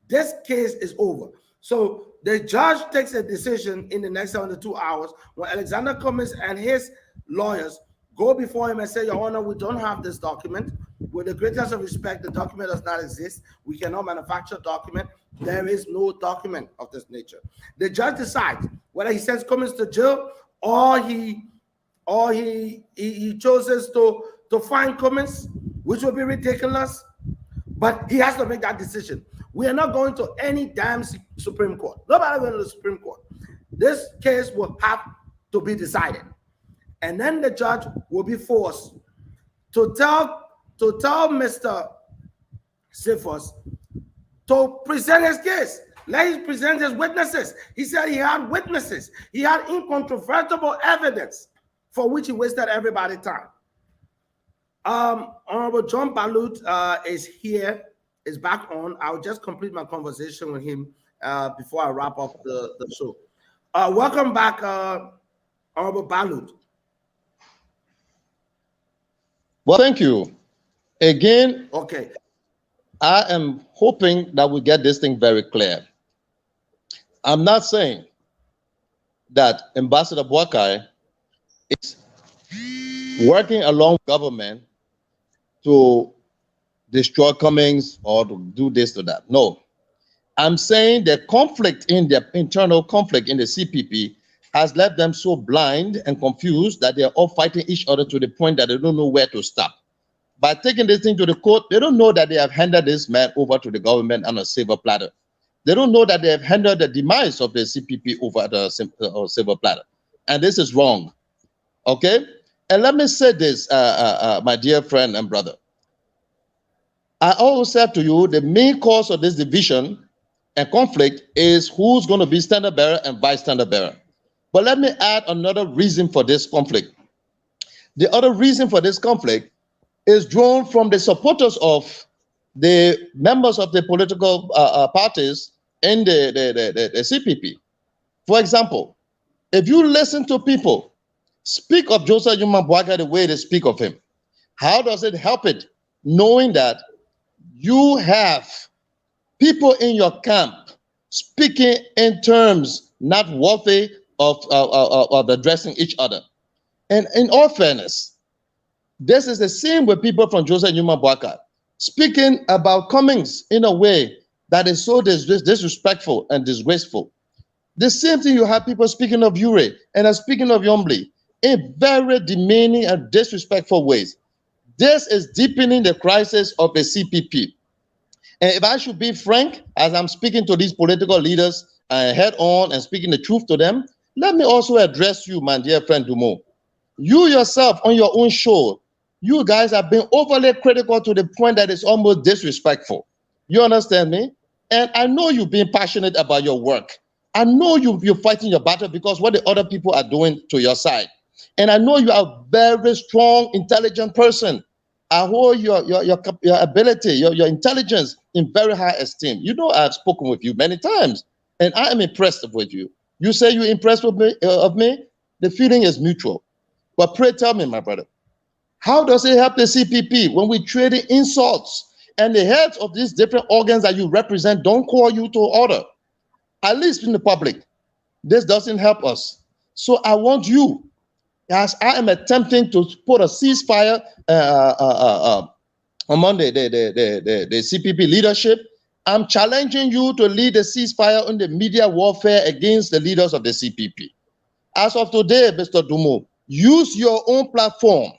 Speaker 5: This case is over. So the judge takes a decision in the next 72 hours when Alexander Cummings and his lawyers go before him and say, Your Honor, we don't have this document. With the greatest of respect, the document does not exist. We cannot manufacture a document. There is no document of this nature. The judge decides whether he sends Cummings to jail or he chooses to fine Cummings, which will be ridiculous. But he has to make that decision. We are not going to any damn Supreme Court. Nobody going to the Supreme Court. This case will have to be decided. And then the judge will be forced to tell Mr. Cephas to present his case. Let him present his witnesses. He said he had witnesses. He had incontrovertible evidence for which he wasted everybody's time. Honorable John Balut is here, is back on. I'll just complete my conversation with him before I wrap up the show. Welcome back, Honorable Balut.
Speaker 4: Well, thank you. Again,
Speaker 5: okay.
Speaker 4: I am hoping that we get this thing very clear. I'm not saying that Ambassador Boakai is working along with government to destroy Cummings or to do this or that. No. I'm saying the conflict in the internal conflict in the CPP has left them so blind and confused that they are all fighting each other to the point that they don't know where to stop. By taking this thing to the court, they don't know that they have handed this man over to the government on a silver platter. They don't know that they have handed the demise of the CPP over the silver platter. And this is wrong. Okay? And let me say this, my dear friend and brother. I always said to you, the main cause of this division and conflict is who's going to be standard bearer and vice standard bearer. But let me add another reason for this conflict. The other reason for this conflict is drawn from the supporters of the members of the political parties in the CPP. For example, if you listen to people speak of Joseph Yuma Boakai the way they speak of him, how does it help it knowing that you have people in your camp speaking in terms not worthy of addressing each other? And in all fairness, this is the same with people from Joseph Yuma Boakai speaking about Cummings in a way that is so disrespectful and disgraceful. The same thing you have people speaking of Ure and are speaking of Yombly in very demeaning and disrespectful ways. This is deepening the crisis of the CPP. And if I should be frank, as I'm speaking to these political leaders head on and speaking the truth to them, let me also address you, my dear friend Dumo. You yourself on your own show, you guys have been overly critical to the point that it's almost disrespectful. You understand me? And I know you've been passionate about your work. I know you're fighting your battle because what the other people are doing to your side. And I know you are a very strong, intelligent person. I hold your ability, your intelligence in very high esteem. You know, I've spoken with you many times, and I am impressed with you. You say you're impressed with me, the feeling is mutual. But pray tell me, my brother, how does it help the CPP when we trade insults and the heads of these different organs that you represent don't call you to order? At least in the public, this doesn't help us. So I want you, as I am attempting to put a ceasefire among the CPP leadership, I'm challenging you to lead the ceasefire in the media warfare against the leaders of the CPP. As of today, Mr. Dumo, use your own platform.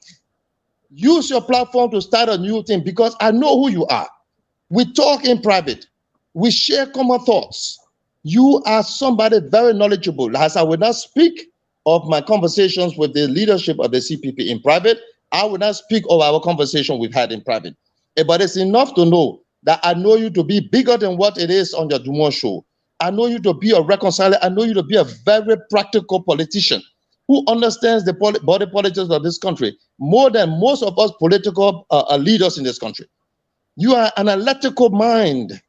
Speaker 4: Use your platform to start a new thing because I know who you are. We talk in private. We share common thoughts. You are somebody very knowledgeable. As I will not speak of my conversations with the leadership of the CPP in private, I will not speak of our conversation we've had in private. But it's enough to know that I know you to be bigger than what it is on your Dumont show. I know you to be a reconciler. I know you to be a very practical politician who understands the body politics of this country more than most of us political leaders in this country. You are an analytical mind,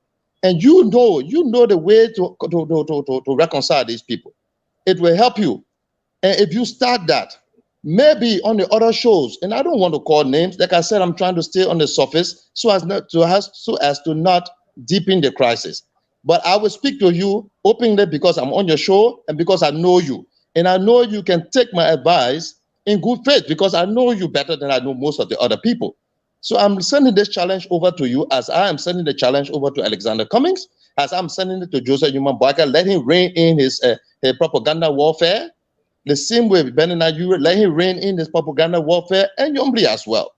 Speaker 4: and you know the way to reconcile these people. It will help you. And if you start that, maybe on the other shows, and I don't want to call names, like I said, I'm trying to stay on the surface so as to not deepen the crisis. But I will speak to you openly because I'm on your show and because I know you. And I know you can take my advice in good faith because I know you better than I know most of the other people. So I'm sending this challenge over to you as I am sending the challenge over to Alexander Cummings, as I'm sending it to Joseph Newman Barker. Let him rein in his propaganda warfare. The same way Benina, you let him rein in his propaganda warfare, and Yombli as well.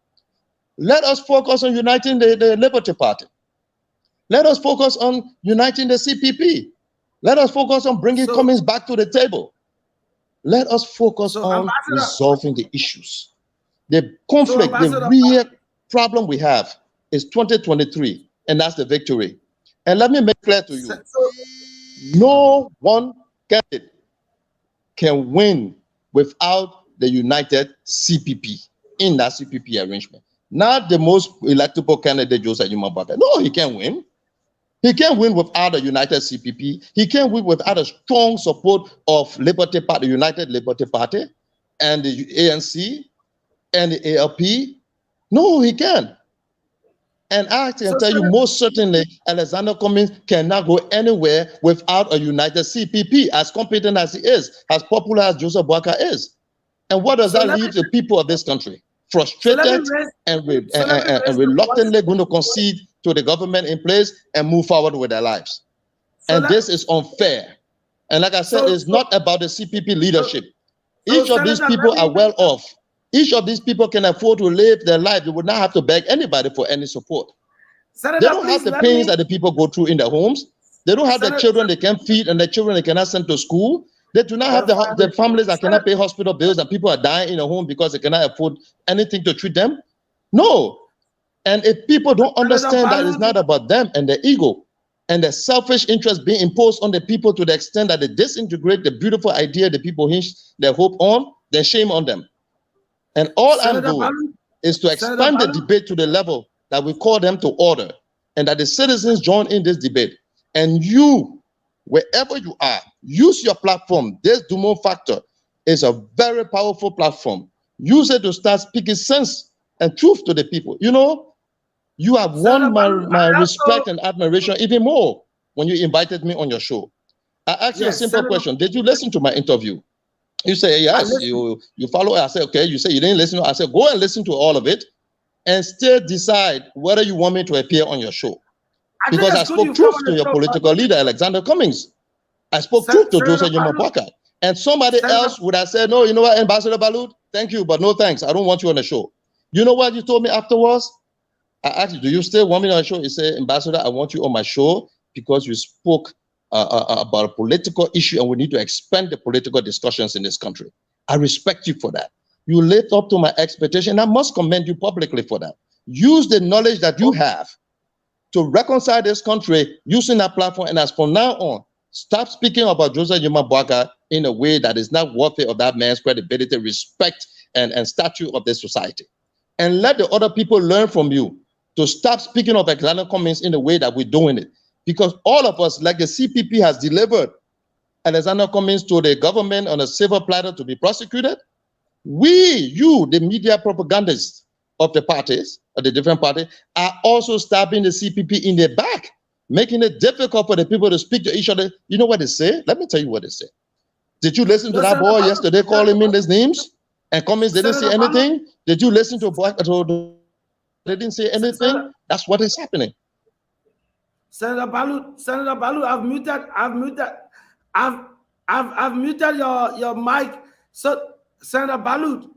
Speaker 4: Let us focus on uniting the Liberty Party. Let us focus on uniting the CPP. Let us focus on bringing Cummings back to the table. Let us focus on resolving the issues. The conflict, the real problem we have is 2023, and that's the victory. And let me make clear to you, no one candidate can win without the united CPP in that CPP arrangement. Not the most electable candidate, Joseph Newman Barker. No, he can't win. He can't win without a united CPP. He can't win without a strong support of Liberty Party, United Liberty Party, and the ANC, and the ALP. No, he can't. And I can tell you most certainly, Alexander Cummings cannot go anywhere without a united CPP, as competent as he is, as popular as Joseph Barker is. And what does that leave the people of this country? Frustrated and reluctantly going to concede to the government in place and move forward with their lives. And this is unfair. And like I said, it's not about the CPP leadership. Each of these people are well off. Each of these people can afford to live their life. They would not have to beg anybody for any support. They don't have the pains that the people go through in their homes. They don't have the children they can feed and the children they cannot send to school. They do not have the families that cannot pay hospital bills and people are dying in a home because they cannot afford anything to treat them. No. And if people don't understand that it's not about them and their ego and their selfish interest being imposed on the people to the extent that they disintegrate the beautiful idea the people hinge their hope on, then shame on them. And all I'm doing is to expand the debate to the level that we call them to order and that the citizens join in this debate. And you, wherever you are, use your platform. This Dumont Factor is a very powerful platform. Use it to start speaking sense and truth to the people. You know, you have won my respect and admiration even more when you invited me on your show. I asked you a simple question. Did you listen to my interview? You say, yes, you follow it. I say, okay. You say you didn't listen to it. I said, go and listen to all of it and still decide whether you want me to appear on your show. Because I spoke truth to your political leader, Alexander Cummings. I spoke truth to Joseph Newman Barker. And somebody else would have said, no, you know what, Ambassador Balut, thank you, but no thanks. I don't want you on the show. You know what you told me afterwards? I asked you, do you still want me on the show? You said, Ambassador, I want you on my show because you spoke about a political issue and we need to expand the political discussions in this country. I respect you for that. You lived up to my expectation. I must commend you publicly for that. Use the knowledge that you have to reconcile this country using that platform. And as from now on, stop speaking about Joseph Newman Barker in a way that is not worthy of that man's credibility, respect, and stature of this society. And let the other people learn from you to stop speaking of Alexander Cummings in the way that we're doing it. Because all of us, like the CPP has delivered Alexander Cummings to the government on a silver platter to be prosecuted, you, the media propagandists of the parties, of the different parties, are also stabbing the CPP in the back, making it difficult for the people to speak to each other. You know what they say? Let me tell you what they say. Did you listen to that boy yesterday calling me these names? And Cummings didn't say anything? Did you listen to a boy? They didn't say anything? That's what is happening.
Speaker 5: Senator Balut, I've muted your mic. So Senator Balut,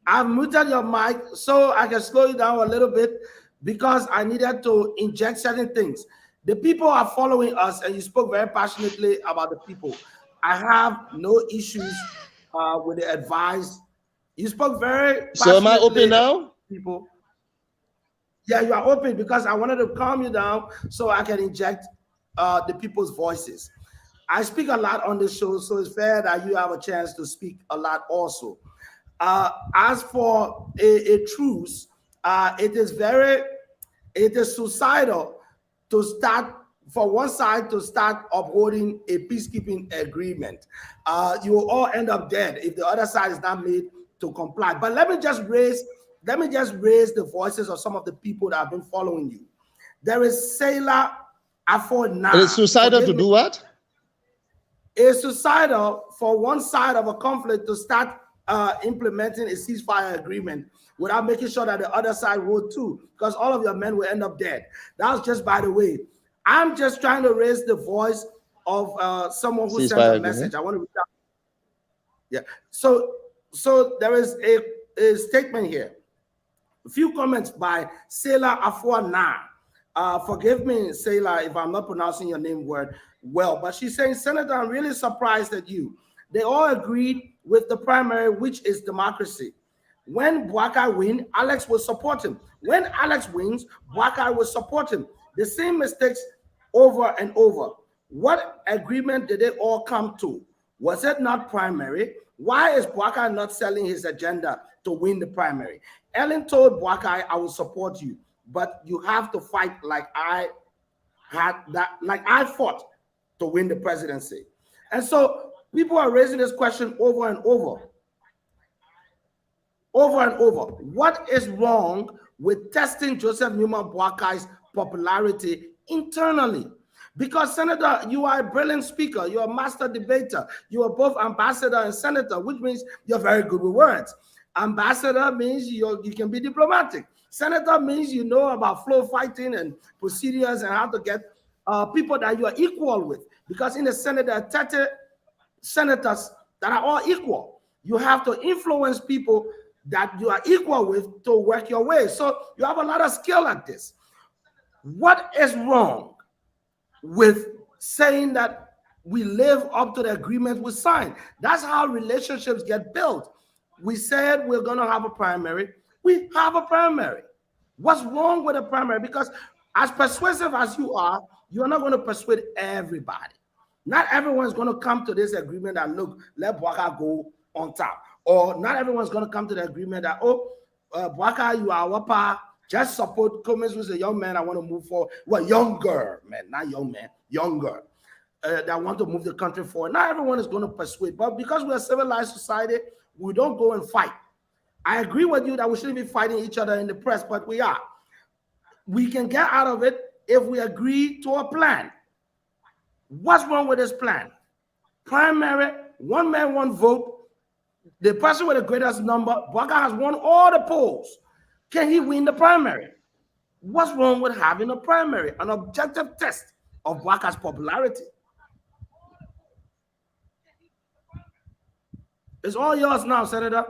Speaker 5: I've muted your mic so I can slow you down a little bit because I needed to inject certain things. The people are following us, and you spoke very passionately about the people. I have no issues with the advice. You spoke very passionately.
Speaker 4: So am I open now?
Speaker 5: People. Yeah, you are open because I wanted to calm you down so I can inject the people's voices. I speak a lot on this show, so it's fair that you have a chance to speak a lot also. As for a truce, it is suicidal to start for one side to start upholding a peacekeeping agreement. You will all end up dead if the other side is not made to comply. But let me just raise the voices of some of the people that have been following you. There is Sailor Afona.
Speaker 4: It is suicidal to do what?
Speaker 5: It's suicidal for one side of a conflict to start implementing a ceasefire agreement without making sure that the other side would too, because all of your men will end up dead. That's just by the way. I'm just trying to raise the voice of someone who sent a message. I want to reach out. Yeah. So there is a statement here. A few comments by Sailor Afwana. Forgive me, Sailor, if I'm not pronouncing your name well, but she's saying, Senator, I'm really surprised at you. They all agreed with the primary, which is democracy. When Bouakai wins, Alex will support him. When Alex wins, Bouakai will support him. The same mistakes over and over. What agreement did they all come to? Was it not primary? Why is Bouakai not selling his agenda to win the primary? Ellen told Bouakai, I will support you, but you have to fight like I fought to win the presidency. And so people are raising this question over and over. Over and over. What is wrong with testing Joseph Newman Bouakai's popularity internally? Because, Senator, you are a brilliant speaker. You're a master debater. You are both ambassador and senator, which means you're very good with words. Ambassador means you can be diplomatic. Senator means you know about flow fighting and procedures and how to get people that you are equal with. Because in the Senate, there are 30 senators that are all equal. You have to influence people that you are equal with to work your way. So you have a lot of skill at this. What is wrong with saying that we live up to the agreement we signed? That's how relationships get built. We said we're going to have a primary. We have a primary. What's wrong with a primary? Because as persuasive as you are, you're not going to persuade everybody. Not everyone's going to come to this agreement that, look, let Bouakai go on top. Or not everyone's going to come to the agreement that, Bouakai, you are our pa. Just support Cummings, who's a young man. I want to move forward. Well, younger, man, not young man, younger. That want to move the country forward. Not everyone is going to persuade. But because we're a civilized society, we don't go and fight. I agree with you that we shouldn't be fighting each other in the press, but we are. We can get out of it if we agree to a plan. What's wrong with this plan? Primary, one man, one vote. The person with the greatest number, Bouakai has won all the polls. Can he win the primary? What's wrong with having a primary, an objective test of Bouakai's popularity? It's all yours now, Senator.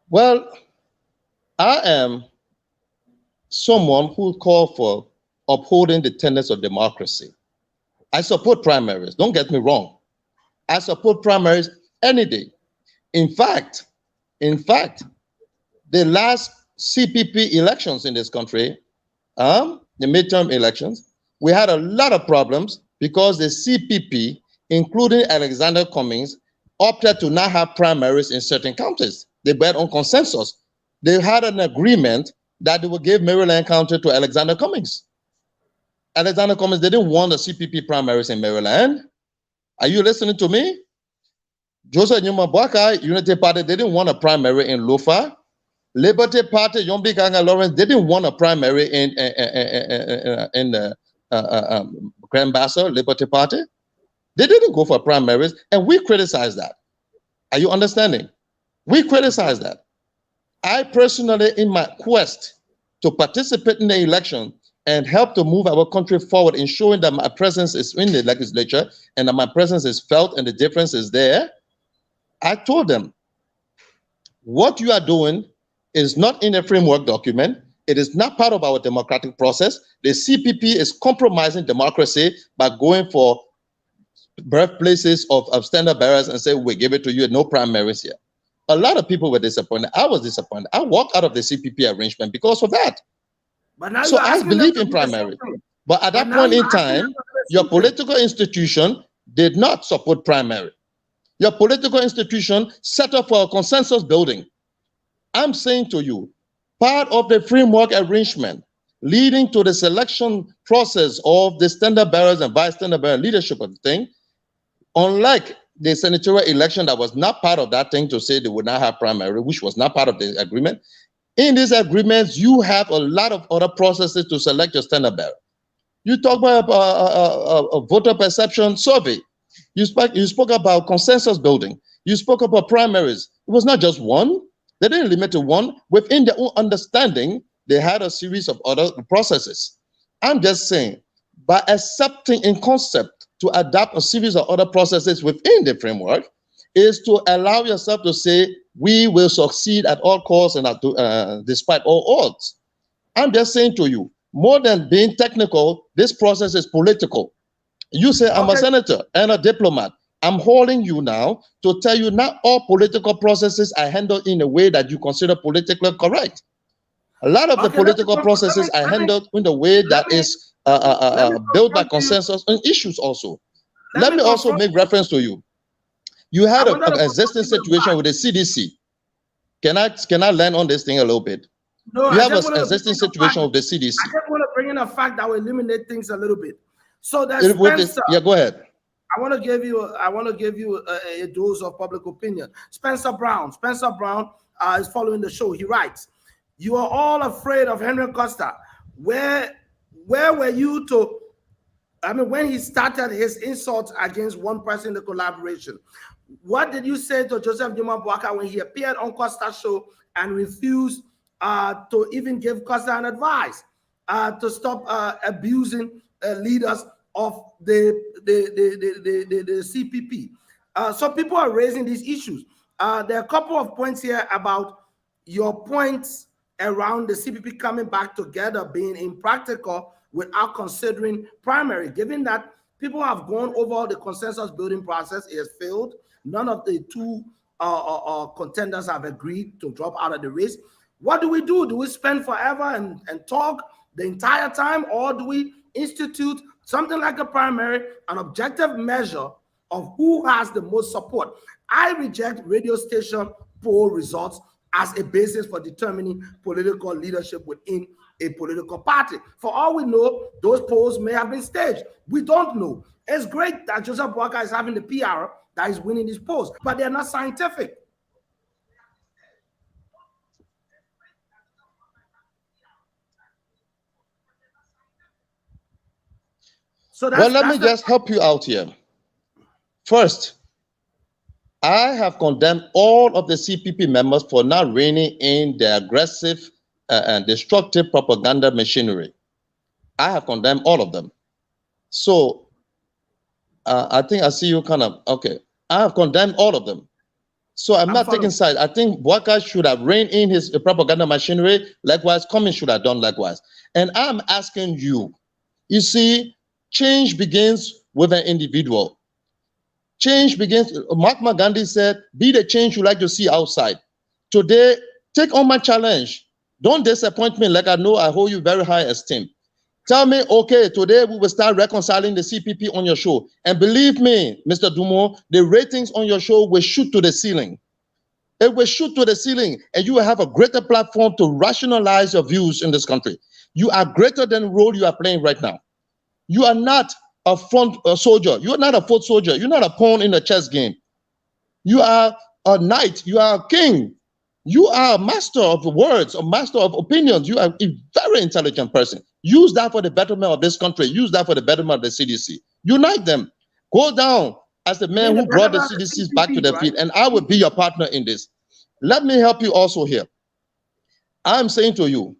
Speaker 4: Well, I am someone who called for upholding the tenets of democracy. I support primaries. Don't get me wrong. I support primaries any day. In fact, the last CPP elections in this country, the midterm elections, we had a lot of problems because the CPP, including Alexander Cummings, opted to not have primaries in certain counties. They bet on consensus. They had an agreement that they would give Maryland County to Alexander Cummings. Alexander Cummings, they didn't want the CPP primaries in Maryland. Are you listening to me? Joseph Newman Bouakai, Unity Party, they didn't want a primary in Lofa. Liberty Party, Yombi Kanga Lawrence, they didn't want a primary in Grand Bassa, Liberty Party. They didn't go for primaries, and we criticize that. Are you understanding? We criticize that. I personally, in my quest to participate in the election and help to move our country forward, ensuring that my presence is in the legislature and that my presence is felt and the difference is there, I told them, what you are doing is not in a framework document. It is not part of our democratic process. The CPP is compromising democracy by going for birthplaces of standard bearers and say, we give it to you, no primaries here. A lot of people were disappointed. I was disappointed. I walked out of the CPP arrangement because of that.
Speaker 5: But now
Speaker 4: So I believe in primary. But at that point in time, your political institution did not support primary. Your political institution set up for a consensus building. I'm saying to you, part of the framework arrangement leading to the selection process of the standard bearers and vice standard bearer leadership of the thing, unlike the senatorial election that was not part of that thing to say they would not have primary, which was not part of the agreement, in these agreements, you have a lot of other processes to select your standard bearer. You talk about a voter perception survey. You spoke about consensus building. You spoke about primaries. It was not just one. They didn't limit to one. Within their own understanding, they had a series of other processes. I'm just saying, by accepting in concept to adapt a series of other processes within the framework, is to allow yourself to say, we will succeed at all costs and despite all odds. I'm just saying to you, more than being technical, this process is political. You say, I'm a senator and a diplomat. I'm holding you now to tell you not all political processes are handled in a way that you consider politically correct. A lot of the political processes are handled in a way that is built by consensus on issues also. Let me also make reference to you. You had an existing situation with the CDC. Can I land on this thing a little bit?
Speaker 5: No,
Speaker 4: you have an existing situation with the CDC.
Speaker 5: I just want to bring in a fact that will eliminate things a little bit. So that's Spencer.
Speaker 4: Yeah, go ahead.
Speaker 5: I want to give you a dose of public opinion. Spencer Brown is following the show. He writes, "You are all afraid of Henry Costa. Where were you to? I mean, when he started his insults against one person in the collaboration, what did you say to Joseph Juma Boaka when he appeared on Costa's show and refused to even give Costa an advice to stop abusing leaders of the CPP? So people are raising these issues. There are a couple of points here about your points around the CPP coming back together being impractical without considering primary, given that people have gone over the consensus building process. It has failed. None of the two contenders have agreed to drop out of the race. What do? Do we spend forever and talk the entire time, or do we institute something like a primary, an objective measure of who has the most support? I reject radio station poll results as a basis for determining political leadership within a political party. For all we know, those polls may have been staged. We don't know. It's great that Joseph Boaka is having the PR that is winning these polls, but they're not scientific.
Speaker 4: So let me just help you out here. First, I have condemned all of the CPP members for not reining in the aggressive and destructive propaganda machinery. I have condemned all of them. So I think I see you kind of, okay. I have condemned all of them. So I'm not taking sides. I think Boaka should have reined in his propaganda machinery. Likewise, Cummings should have done likewise. And I'm asking you, you see, change begins with an individual. Change begins, Mahatma Gandhi said, be the change you like to see outside. Today, take on my challenge. Don't disappoint me like I know I hold you very high esteem. Tell me, okay, today we will start reconciling the CPP on your show. And believe me, Mr. Dumo, the ratings on your show will shoot to the ceiling. It will shoot to the ceiling, and you will have a greater platform to rationalize your views in this country. You are greater than the role you are playing right now. You are not a front soldier. You are not a foot soldier. You're not a pawn in a chess game. You are a knight. You are a king. You are a master of words, a master of opinions. You are a very intelligent person. Use that for the betterment of this country. Use that for the betterment of the CDC. Unite them. Go down as the man who brought the CDCs back to their feet, and I will be your partner in this. Let me help you also here. I'm saying to you,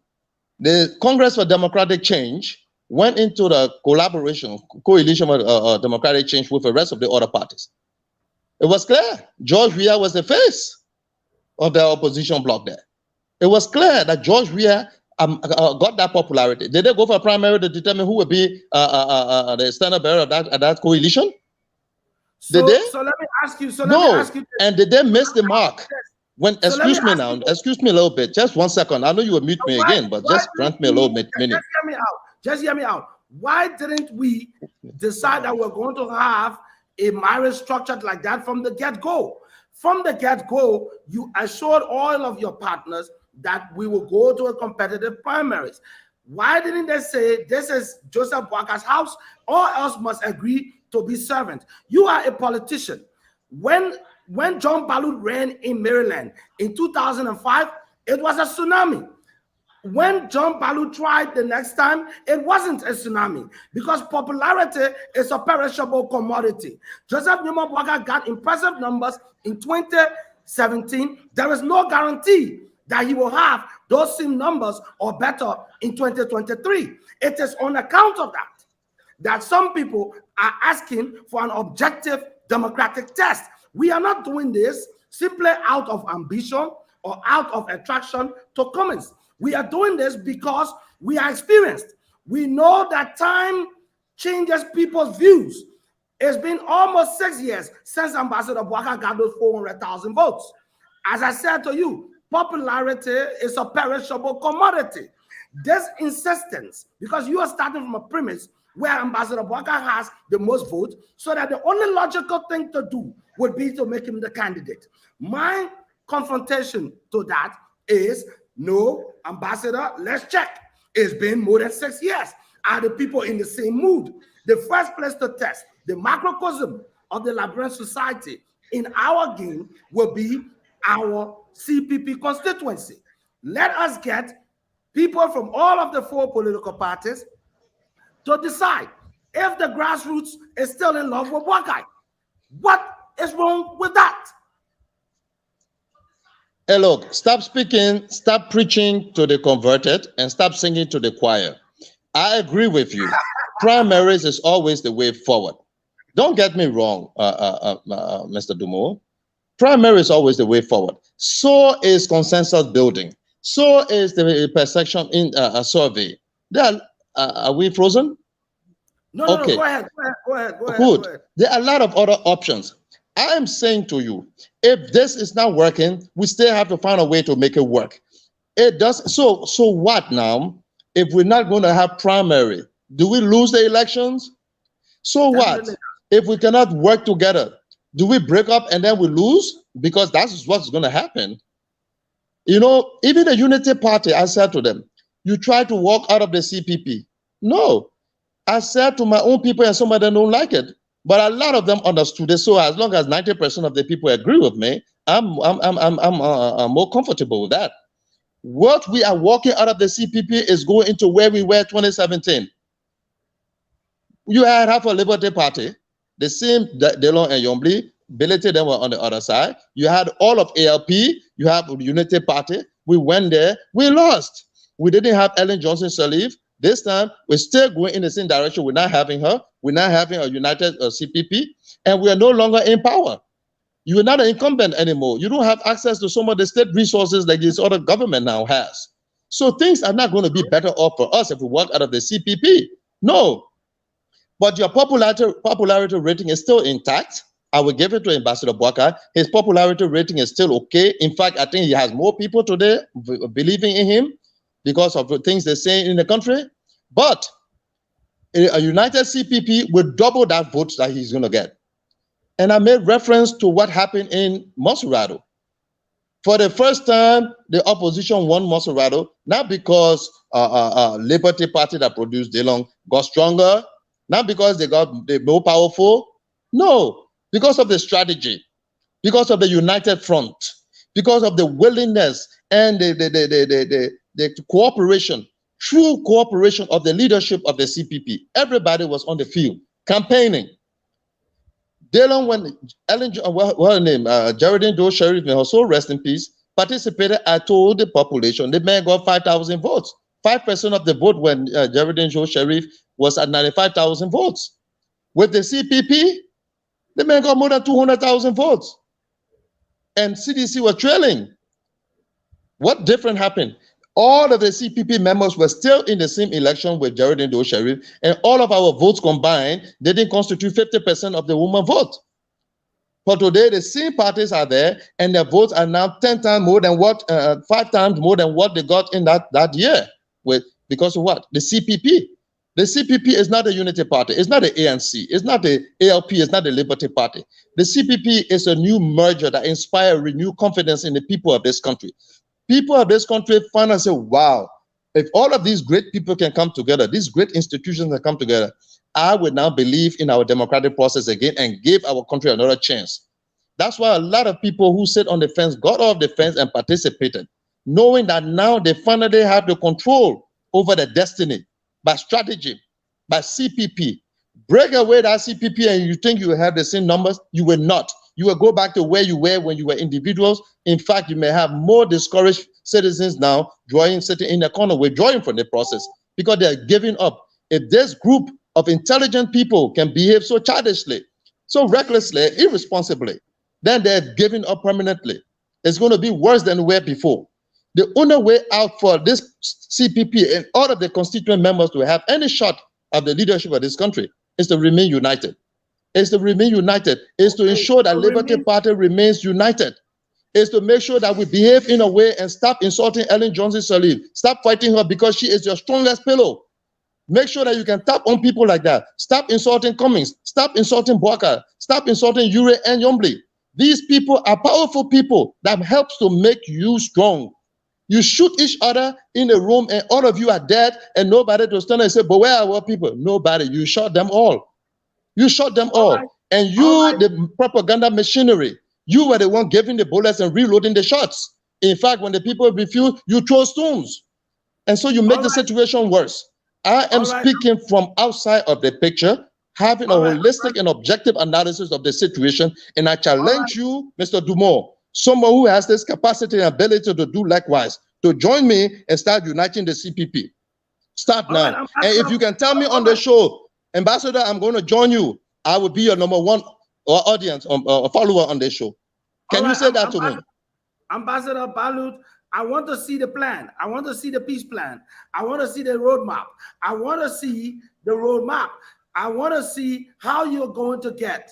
Speaker 4: the Congress for Democratic Change went into the coalition for democratic change with the rest of the other parties. It was clear George Weah was the face of the opposition bloc there. It was clear that George Weah got that popularity? Did they go for a primary to determine who would be the standard bearer of that coalition?
Speaker 5: So,
Speaker 4: Did they?
Speaker 5: so let me ask you. So
Speaker 4: no.
Speaker 5: let me ask you. This.
Speaker 4: And did they miss the mark? When
Speaker 5: So
Speaker 4: excuse me now, excuse me a little bit. Just 1 second. I know you will mute me again, but just grant me a little minute.
Speaker 5: Just hear me out. Just hear me out. Why didn't we decide that we're going to have a marriage structured like that from the get-go? From the get-go, you assured all of your partners that we will go to a competitive primaries. Why didn't they say this is Joseph Boaka's house, or else must agree to be servant? You are a politician. When John Ballard ran in Maryland in 2005, it was a tsunami. When John Ballard tried the next time, it wasn't a tsunami because popularity is a perishable commodity. Joseph Numa Boaka got impressive numbers in 2017. There is no guarantee that he will have those same numbers or better in 2023. It is on account of that some people are asking for an objective democratic test. We are not doing this simply out of ambition or out of attraction to Cummings. We are doing this because we are experienced. We know that time changes people's views. It's been almost 6 years since Ambassador Boaka got those 400,000 votes. As I said to you, popularity is a perishable commodity. This insistence, because you are starting from a premise where Ambassador Boaka has the most votes, so that the only logical thing to do would be to make him the candidate. My confrontation to that is, no, Ambassador, let's check. It's been more than 6 years. Are the people in the same mood? The first place to test the macrocosm of the Liberian society in our game will be our CPP constituency. Let us get people from all of the 4 political parties to decide if the grassroots is still in love with Boakai. What is wrong with that?
Speaker 4: Hey, look, stop speaking, stop preaching to the converted, and stop singing to the choir. I agree with you. Primaries is always the way forward. Don't get me wrong, Mr. Dumo. Primary is always the way forward. So is consensus building. So is the perception in a survey. Are we frozen?
Speaker 5: No,
Speaker 4: okay.
Speaker 5: No, go ahead.
Speaker 4: Good.
Speaker 5: Go ahead.
Speaker 4: There are a lot of other options. I am saying to you, if this is not working, we still have to find a way to make it work. It does. So what now? If we're not going to have primary, do we lose the elections? So Definitely. What? If we cannot work together, do we break up and then we lose? Because that's what's going to happen. You know, even the Unity Party, I said to them, you try to walk out of the CPP. No, I said to my own people, and some of them don't like it, but a lot of them understood it. So as long as 90% of the people agree with me, I'm more comfortable with that. What we are walking out of the CPP is going into where we were 2017. You had half a Liberty Party, the same Delon and Yombly, Bility, then were on the other side. You had all of ALP, you have Unity Party. We went there, we lost. We didn't have Ellen Johnson Sirleaf. This time, we're still going in the same direction. We're not having her. We're not having a united CPP, and we are no longer in power. You are not an incumbent anymore. You don't have access to some of the state resources like this other government now has. So things are not going to be better off for us if we walk out of the CPP. No. But your popularity rating is still intact. I will give it to Ambassador Boaka. His popularity rating is still okay. In fact, I think he has more people today believing in him because of the things they're saying in the country. But a united CPP will double that vote that he's going to get. And I made reference to what happened in Monserrado. For the first time, the opposition won Monserrado, not because Liberty Party that produced DeLong got stronger, not because they got more powerful, no, because of the strategy, because of the united front, because of the willingness and the cooperation, true cooperation of the leadership of the CPP. Everybody was on the field campaigning. Delon, when Ellen, what her name, Geraldine Doe Sheriff, may her soul rest in peace, participated, I told the population, the man got 5,000 votes. 5% of the vote when Geraldine Doe Sheriff was at 95,000 votes. With the CPP, the man got more than 200,000 votes. And CDC was trailing. What different happened? all of the CPP members were still in the same election with Geraldine Doe Sharif, and all of our votes combined didn't constitute 50% of the woman vote. But today, the same parties are there, and their votes are now 10 times more than what, 5 times more than what they got in that year. Because of what? The CPP. The CPP is not a unity party. It's not the ANC. It's not the ALP. It's not the Liberty Party. The CPP is a new merger that inspires renewed confidence in the people of this country. People of this country find and say, wow, if all of these great people can come together, these great institutions can come together, I would now believe in our democratic process again and give our country another chance. That's why a lot of people who sit on the fence got off the fence and participated, knowing that now they finally have the control over the destiny by strategy, by CPP. Break away that CPP and you think you will have the same numbers, you will not. You will go back to where you were when you were individuals. In fact, you may have more discouraged citizens now sitting in the corner, withdrawing from the process because they are giving up. If this group of intelligent people can behave so childishly, so recklessly, irresponsibly, then they're giving up permanently. It's going to be worse than where before. The only way out for this CPP and all of the constituent members to have any shot of the leadership of this country is to remain united. Is to remain united. Is to ensure that Liberty Party remains united. Is to make sure that we behave in a way and stop insulting Ellen Johnson Sirleaf. Stop fighting her because she is your strongest pillow. Make sure that you can tap on people like that. Stop insulting Cummings. Stop insulting Boaka. Stop insulting Ure and Yombly. These people are powerful people that helps to make you strong. You shoot each other in a room and all of you are dead and nobody to stand and say, but where are our people? Nobody. You shot them all. You shot them all. Right. And you, the propaganda machinery, you were the one giving the bullets and reloading the shots. In fact, when the people refuse, you throw stones. And so you make the situation worse. I am speaking from outside of the picture, having a holistic and objective analysis of the situation. And I challenge you, Mr. Dumont, someone who has this capacity and ability to do likewise, to join me and start uniting the CPP. Start now. And if you can tell me on the show, Ambassador, I'm going to join you, I will be your #1 audience or follower on this show. Can you say that to me?
Speaker 5: Ambassador Balut, I want to see the plan. I want to see the peace plan. I want to see the roadmap. I want to see the roadmap. I want to see how you're going to get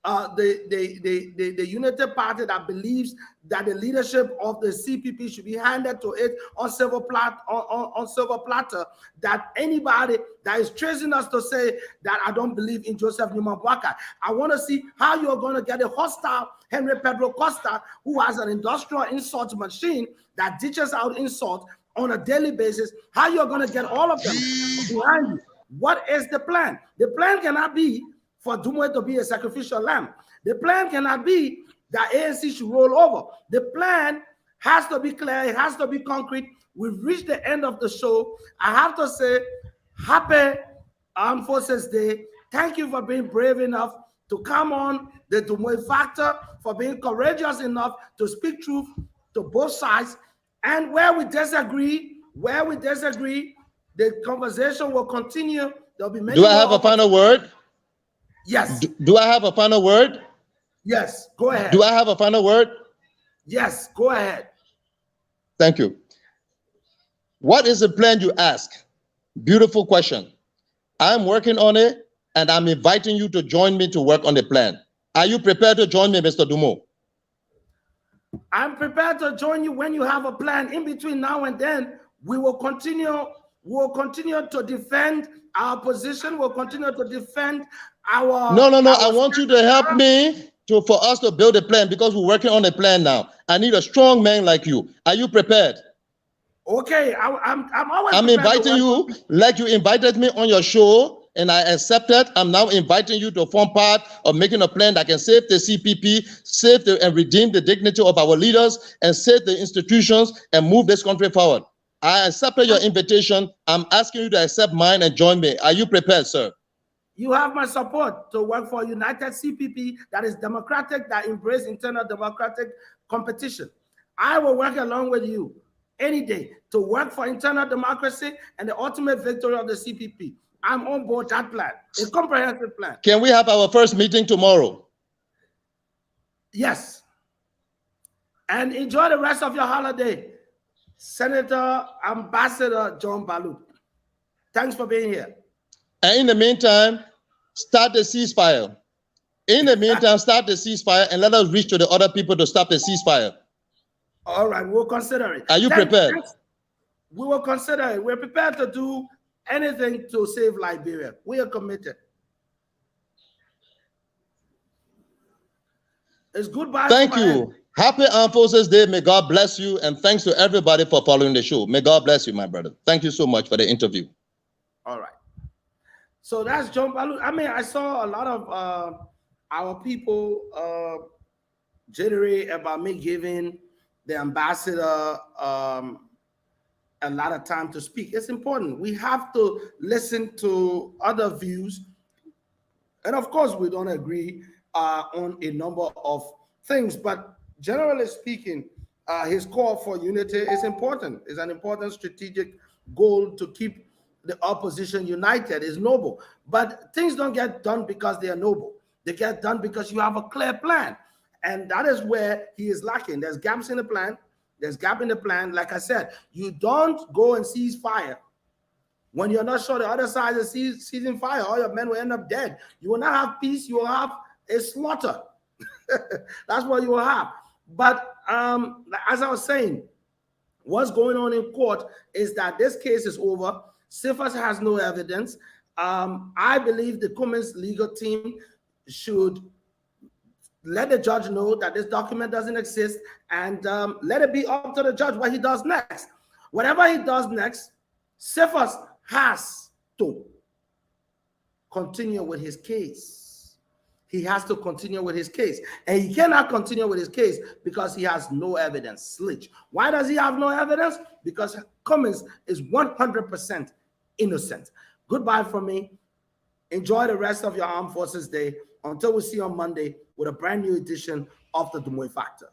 Speaker 5: the United Party that believes that the leadership of the CPP should be handed to it on silver platter, that anybody that is tracing us to say that I don't believe in Joseph Newman Boaka. I want to see how you're going to get a hostile Henry Pedro Costa, who has an industrial insult machine that dishes out insult on a daily basis, how you're going to get all of them behind you. What is the plan? The plan cannot be for Dumwe to be a sacrificial lamb. The plan cannot be that ANC should roll over. The plan has to be clear. It has to be concrete. We've reached the end of the show. I have to say, happy Armed Forces Day. Thank you for being brave enough to come on the Dumwe Factor, for being courageous enough to speak truth to both sides. And where we disagree, the conversation will continue. There'll be many.
Speaker 4: Do I have a final word?
Speaker 5: Yes.
Speaker 4: Do I have a final word?
Speaker 5: Yes, go ahead.
Speaker 4: Do I have a final word?
Speaker 5: Yes, go ahead.
Speaker 4: Thank you. What is the plan, you ask? Beautiful question. I'm working on it, and I'm inviting you to join me to work on the plan. Are you prepared to join me, Mr. Dumont?
Speaker 5: I'm prepared to join you when you have a plan. In between now and then, we will continue. We'll continue to defend our position. We'll continue to defend our.
Speaker 4: No. I want you to help me for us to build a plan, because we're working on a plan now. I need a strong man like you. Are you prepared?
Speaker 5: Okay, I'm always.
Speaker 4: I'm inviting you, like you invited me on your show, and I accepted. I'm now inviting you to form part of making a plan that can save the CPP, and redeem the dignity of our leaders, and save the institutions, and move this country forward. I accepted your invitation. I'm asking you to accept mine and join me. Are you prepared, sir?
Speaker 5: You have my support to work for a united CPP that is democratic, that embraces internal democratic competition. I will work along with you any day to work for internal democracy and the ultimate victory of the CPP. I'm on board that plan, a comprehensive plan.
Speaker 4: Can we have our first meeting tomorrow?
Speaker 5: Yes. And enjoy the rest of your holiday. Senator Ambassador John Balut, thanks for being here.
Speaker 4: And in the meantime, start the ceasefire. In the meantime, start the ceasefire and let us reach to the other people to stop the ceasefire.
Speaker 5: All right, we'll consider it.
Speaker 4: Are you prepared?
Speaker 5: We will consider it. We're prepared to do anything to save Liberia. We are committed. It's goodbye.
Speaker 4: Thank you. Happy Armed Forces Day. May God bless you. And thanks to everybody for following the show. May God bless you, my brother. Thank you so much for the interview.
Speaker 5: All right. So that's John Balut. I mean, I saw a lot of our people jittery about me giving the ambassador a lot of time to speak. It's important. We have to listen to other views. And of course, we don't agree on a number of things, but generally speaking, his call for unity is important. It's an important strategic goal to keep the opposition united. Is noble. But things don't get done because they are noble. They get done because you have a clear plan. And that is where he is lacking. There's gaps in the plan. There's gap in the plan. Like I said, you don't go and seize fire when you're not sure the other side is seizing fire. All your men will end up dead. You will not have peace. You will have a slaughter. That's what you will have. But as I was saying, what's going on in court is that this case is over. CFAS has no evidence. I believe the Cummings legal team should let the judge know that this document doesn't exist, and let it be up to the judge what he does next. Whatever he does next, CFAS has to continue with his case. He has to continue with his case. And he cannot continue with his case because he has no evidence. Slich. Why does he have no evidence? Because Cummings is 100% innocent. Goodbye from me. Enjoy the rest of your Armed Forces Day. Until we see you on Monday with a brand new edition of the Dumoy Factor.